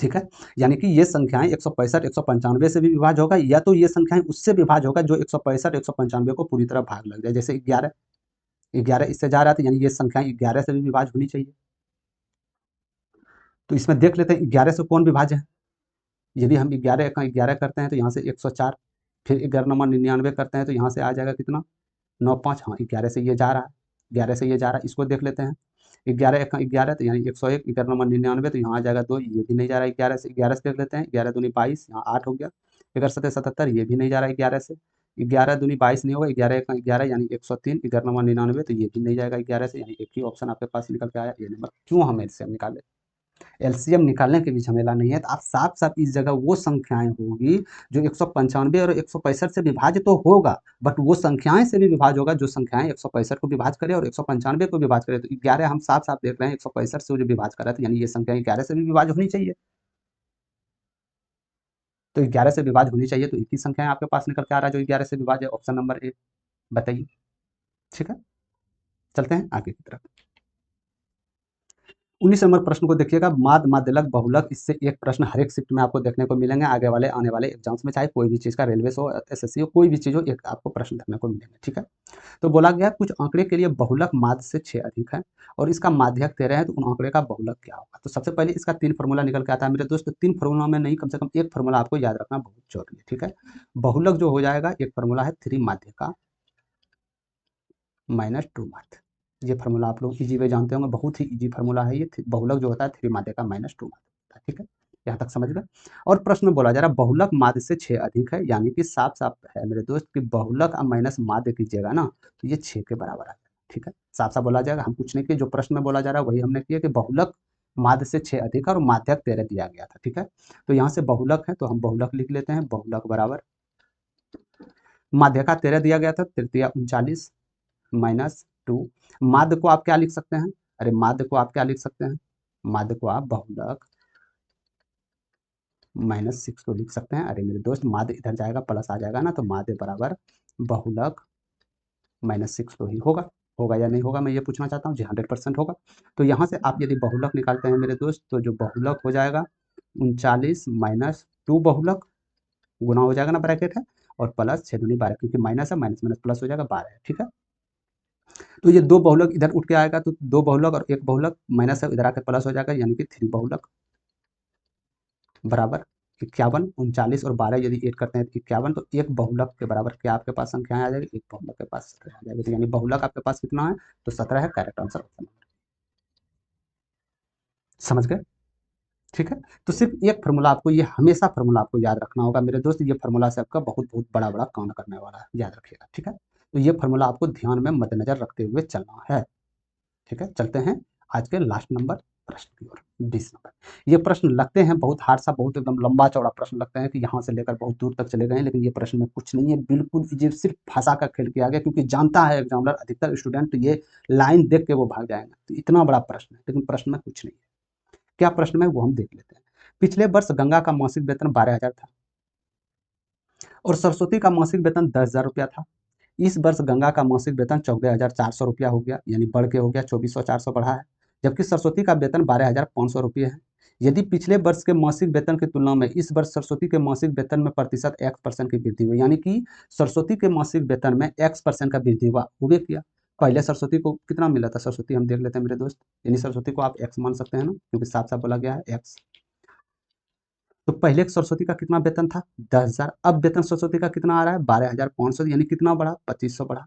ठीक है, यानी कि ये संख्याएं 165 195 से भी विभाज्य होगा, या तो ये संख्याएं उससे विभाज्य होगा जो 165 195 को पूरी तरह भाग लग जाए। जैसे 11, 11 इससे जा रहा था, यानी ये संख्याएं 11 से भी विभाज्य होनी चाहिए। तो इसमें देख लेते हैं 11 से कौन विभाज्य है। यदि हम 11 का 11 करते हैं तो यहाँ से 104, फिर 11 नंबर 99 करते हैं तो यहाँ से आ जाएगा कितना? 9 5, हाँ 11 से ये जा रहा है, 11 से ये जा रहा है, इसको देख लेते हैं। 11 एक 11 तो यानी 101, 11 नंबर 99 तो यहाँ आ जाएगा 2, ये भी नहीं जा रहा है 11 से देख लेते हैं। 11 दूनी 22, यहाँ 8 हो गया। 11 सत्ते 77, ये भी नहीं जा रहा है 11 से। 11 दूनी 22 नहीं होगा, 11 एक 11 यानी 103, 11 नंबर 99 तो ये भी नहीं जाएगा 11 से, यानी एक ही ऑप्शन आपके पास निकल के आया, ये नंबर। क्यों हम एलसीएम निकाले? एलसीएम निकालने के भी झमेला नहीं है, तो आप साफ साफ इस जगह वो संख्याएं होगी जो 195 और 165 से विभाज्य तो होगा, बट वो संख्याएं से भी विभाज्य होगा जो संख्याएं 165 को विभाज्य करे और 195 को विभाज्य करे। तो 11 हम साफ साफ देख रहे हैं 165 से जो विभाज्य कर रहा है, यानी ये संख्या 11 से भी विभाज्य होनी चाहिए। तो 11 से विभाज्य होनी चाहिए, तो इतनी संख्याएं आपके पास निकल के आ रहा है जो 11 से विभाज्य है। ऑप्शन नंबर ए बताइए। ठीक है, चलते हैं आगे की तरफ। 19 नंबर प्रश्न को देखिएगा, माद माध्यलक बहुलक, इससे एक प्रश्न हर एक शिफ्ट में आपको देखने को मिलेंगे आगे वाले आने वाले एग्जाम्स में, चाहे कोई भी चीज़ का, रेलवे हो एसएससी हो, कोई भी चीज़ हो, एक आपको प्रश्न देखने को मिलेंगे। ठीक है, तो बोला गया कुछ आंकड़े के लिए बहुलक माध्य से 6 अधिक है और इसका माध्यक 13 है, तो उन आंकड़े का बहुलक क्या होगा? तो सबसे पहले इसका 3 फार्मूला निकल के आता है मेरे दोस्त। 3 फार्मूला में नहीं, कम से कम एक फार्मूला आपको याद रखना बहुत जरूरी है। ठीक है, बहुलक जो हो जाएगा, एक फार्मूला है 3 माध्य का माइनस 2 माध्य। ये फार्मूला आप लोग इजी वे जानते होंगे, बहुत ही इजी फार्मूला है ये। बहुलक जो होता है 3 माध्य का माइनस 2 माध्य होता है। ठीक है, यहाँ तक समझ गए। और प्रश्न में बोला जा रहा है बहुलक माध्य से 6 अधिक है, यानी कि साफ साफ है मेरे दोस्त कि बहुलक अब माइनस माध्य कीजिएगा ना तो ये 6 के बराबर आ जाएगा। ठीक है, साफ साफ बोला जाएगा, हम कुछ नहीं किए, जो प्रश्न में बोला जा रहा है वही हमने किया कि बहुलक माध्य से 6 अधिक है और माध्यक 13 दिया गया था। ठीक है, तो यहाँ से बहुलक है तो हम बहुलक लिख लेते हैं, बहुलक बराबर माध्यका 13 दिया गया था, तृतीया 39 माइनस 2। माध्य को आप क्या लिख सकते हैं, अरे माध्य को आप क्या लिख सकते हैं, माध्य को आप बहुलक -6 को लिख सकते हैं। अरे मेरे दोस्त माध्य इधर जाएगा प्लस आ जाएगा ना, तो माध्य बराबर बहुलक -6 तो ही होगा, होगा या नहीं होगा मैं ये पूछना चाहता हूँ जी, 100% होगा। तो यहाँ से आप यदि बहुलक निकालते हैं मेरे दोस्त तो जो बहुलक हो जाएगा 39 माइनस 2 बहुलक गुना हो जाएगा ना, ब्रैकेट है और प्लस 6 दूनी 12, क्योंकि माइनस है, माइनस माइनस प्लस हो जाएगा 12 है। ठीक है, तो ये 2 बहुलक इधर उठ के आएगा तो 2 बहुलक और 1 बहुलक माइनस है, इधर आकर प्लस हो जाएगा, यानी कि 3 बहुलक बराबर 51। 39 और 12 यदि ऐड करते हैं तो 51, तो एक बहुलक के बराबर क्या आपके पास संख्या आ जाएगी, एक बहुलक के पास 17 आ जाएगी, तो यानी बहुलक आपके पास कितना है, तो 17 है, करेक्ट आंसर ऑप्शन। समझ गए। ठीक है, तो सिर्फ एक फार्मूला आपको, ये हमेशा फार्मूला आपको याद रखना होगा मेरे दोस्त, ये फार्मूला से आपका बहुत बहुत बड़ा बड़ा काम करने वाला है, याद रखिएगा। ठीक है, तो ये फार्मूला आपको ध्यान में मद्देनजर रखते हुए चलना है। ठीक है, चलते हैं आज के लास्ट नंबर प्रश्न की ओर, 20 नंबर। ये प्रश्न लगते हैं बहुत हार्ड सा, बहुत एकदम लंबा चौड़ा प्रश्न लगते हैं कि यहाँ से लेकर बहुत दूर तक चले गए हैं, लेकिन ये प्रश्न में कुछ नहीं है, बिल्कुल ये सिर्फ भाषा का खेल किया गया, क्योंकि जानता है एग्जामिनर अधिकतर स्टूडेंट तो ये लाइन देख के वो भाग जाएंगे, तो इतना बड़ा प्रश्न है, लेकिन प्रश्न में कुछ नहीं है। क्या प्रश्न में वो हम देख लेते हैं। पिछले वर्ष गंगा का मासिक वेतन 12,000 था और सरस्वती का मासिक वेतन 10,000 रुपया था। इस वर्ष गंगा का मासिक वेतन 14,400 रुपया हो गया, यानी बढ़ के हो गया 2400 400 बढ़ा है, जबकि सरस्वती का वेतन 12,500 रुपये है। यदि पिछले वर्ष के मासिक वेतन की तुलना में इस वर्ष सरस्वती के मासिक वेतन में प्रतिशत x% की वृद्धि हुई, यानी कि सरस्वती के मासिक वेतन में x% का वृद्धि हुआ, हुए किया। पहले सरस्वती को कितना मिला था, सरस्वती हम देख लेते हैं मेरे दोस्त, यानी सरस्वती को आप x मान सकते हैं ना, क्योंकि साफ साफ बोला गया है x। तो पहले सरस्वती का कितना वेतन था, 10,000, अब वेतन सरस्वती का कितना आ रहा है, 12,500, यानी कितना बढ़ा, 2500 बढ़ा।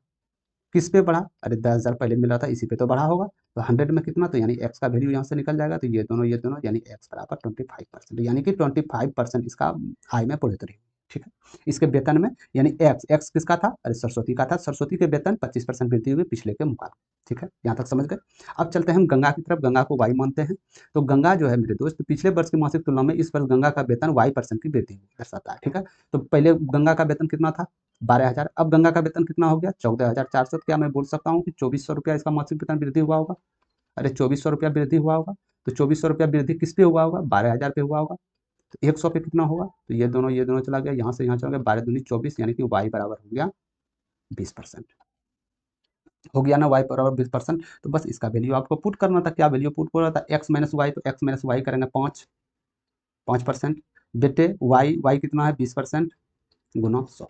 किस पे बढ़ा, अरे 10,000 पहले मिला था इसी पे तो बढ़ा होगा, तो 100 में कितना, तो यानी x का वैल्यू यहाँ से निकल जाएगा, तो ये दोनों यानी x बराबर 25%, यानी कि 25% इसका आय में बढ़ोतरी। ठीक है, इसके वेतन में, यानी x किसका था, अरे सरस्वती का था, सरस्वती के वेतन 25% वृद्धि हुई पिछले के मुकाबले। ठीक है, यहाँ तक समझ गए। अब चलते हैं हम गंगा की तरफ, गंगा को y मानते हैं। तो गंगा जो है मेरे दोस्त पिछले वर्ष की मासिक तुलना में इस वर्ष गंगा का वेतन y% की वृद्धि दर्शाता है। ठीक है, तो पहले गंगा का वेतन कितना था, 12,000, अब गंगा का वेतन कितना हो गया, 14,400। क्या मैं बोल सकता हूँ कि 2400 रुपया इसका मासिक वेतन वृद्धि हुआ होगा, अरे 2400 रुपया वृद्धि हुआ होगा, तो 2400 रुपया वृद्धि किस पे हुआ होगा, 12,000 पे हुआ होगा, तो 100 पे कितना होगा, तो ये दोनों चला गया, यहाँ से यहाँ चला गया, 12 दूनी 24, यानी कि y बराबर हो गया 20%, हो गया ना, y बराबर 20%। तो बस इसका वैल्यू आपको पुट करना था, क्या वैल्यू पुट करना था, x माइनस वाई, तो x माइनस वाई करेंगे 5% बेटे, y कितना है 20% गुना 100,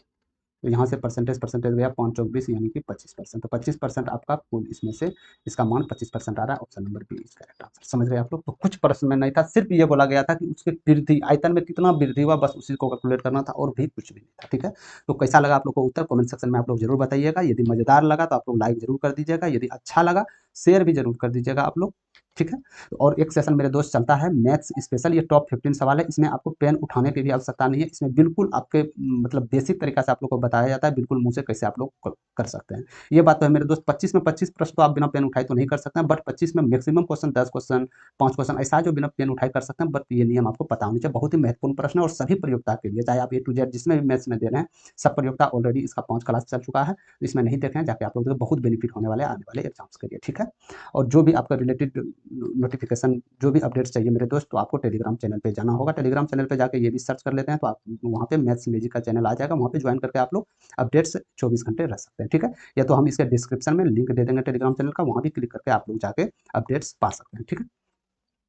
तो यहाँ से परसेंटेज गया 5 चौक 20, यानी कि 25%, तो 25% आपका कुल इसमें से इसका मान 25% आ रहा है, option number B is correct answer. समझ रहे आप लोग। तो कुछ प्रश्न में नहीं था, सिर्फ ये बोला गया था कि उसके वृद्धि आयतन में कितना वृद्धि हुआ, बस उसी को कैलकुलेट करना था और भी कुछ भी नहीं था। ठीक है, तो कैसा लगा आप लोग को उत्तर, कमेंट सेक्शन में आप लोग जरूर बताइएगा। यदि मजेदार लगा तो आप लोग लाइक जरूर कर दीजिएगा, यदि अच्छा लगा शेयर भी जरूर कर दीजिएगा आप लोग। ठीक है, और एक सेशन मेरे दोस्त चलता है मैथ्स स्पेशल, ये टॉप 15 सवाल है, इसमें आपको पेन उठाने की भी आवश्यकता नहीं है, इसमें बिल्कुल आपके मतलब बेसिक तरीका से आप लोग को बताया जाता है, बिल्कुल मुंह से कैसे आप लोग कर सकते हैं। ये बात तो है मेरे दोस्त, 25 में 25 प्रश्न तो आप बिना पेन उठाए तो नहीं कर सकते हैं, बट 25 में मैक्सिमम क्वेश्चन 10 क्वेश्चन 5 क्वेश्चन ऐसा जो बिना पेन उठाए कर सकते हैं, बट ये नियम आपको पता होनी चाहिए। बहुत ही महत्वपूर्ण प्रश्न है और सभी प्रयोगता के लिए, चाहे आप A to Z जिसमें भी मैथ्स में दे रहे हैं, सब प्रयोगता ऑलरेडी इसका 5 क्लास चल चुका है, इसमें नहीं देखें जाके आप लोग बहुत बेनिफिट होने वाले आने वाले एग्जाम्स के लिए। ठीक है, और जो भी आपका रिलेटेड नोटिफिकेशन, जो भी अपडेट्स चाहिए मेरे दोस्त, तो आपको टेलीग्राम चैनल पे जाना होगा, टेलीग्राम चैनल पे जाके ये भी सर्च कर लेते हैं, तो आप वहाँ पे मैथ्स मैजिक का चैनल आ जाएगा, वहाँ पे ज्वाइन करके आप लोग अपडेट्स 24 घंटे रह सकते हैं। ठीक है, या तो हम इसके डिस्क्रिप्शन में लिंक दे देंगे टेलीग्राम चैनल का, वहाँ भी क्लिक करके आप लोग जाके अपडेट्स पा सकते हैं। ठीक है,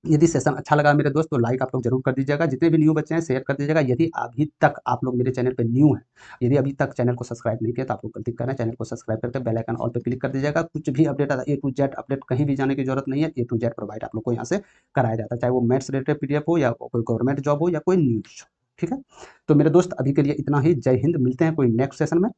यदि सेशन अच्छा लगा मेरे दोस्त तो लाइक आप लोग जरूर कर दीजिएगा, जितने भी न्यू बच्चे हैं शेयर कर दीजिएगा। यदि अभी तक आप लोग मेरे चैनल पे न्यू हैं, यदि अभी तक चैनल को सब्सक्राइब नहीं किया तो आप लोग गलती कर रहे हैं, चैनल को सब्सक्राइब करके बेल आइकन ऑल पे क्लिक कर दीजिएगा। कुछ भी अपडेट आता है A to Z अपडेट, कहीं भी जाने की जरूरत नहीं है, A to Z प्रोवाइड आप लोग को यहाँ से कराया जाता है, चाहे वो मैथ्स रिलेटेड PDF हो या कोई गवर्नमेंट जॉब हो या कोई न्यूज हो। ठीक है, तो मेरे दोस्त अभी के लिए इतना ही, जय हिंद, मिलते हैं कोई नेक्स्ट सेशन में।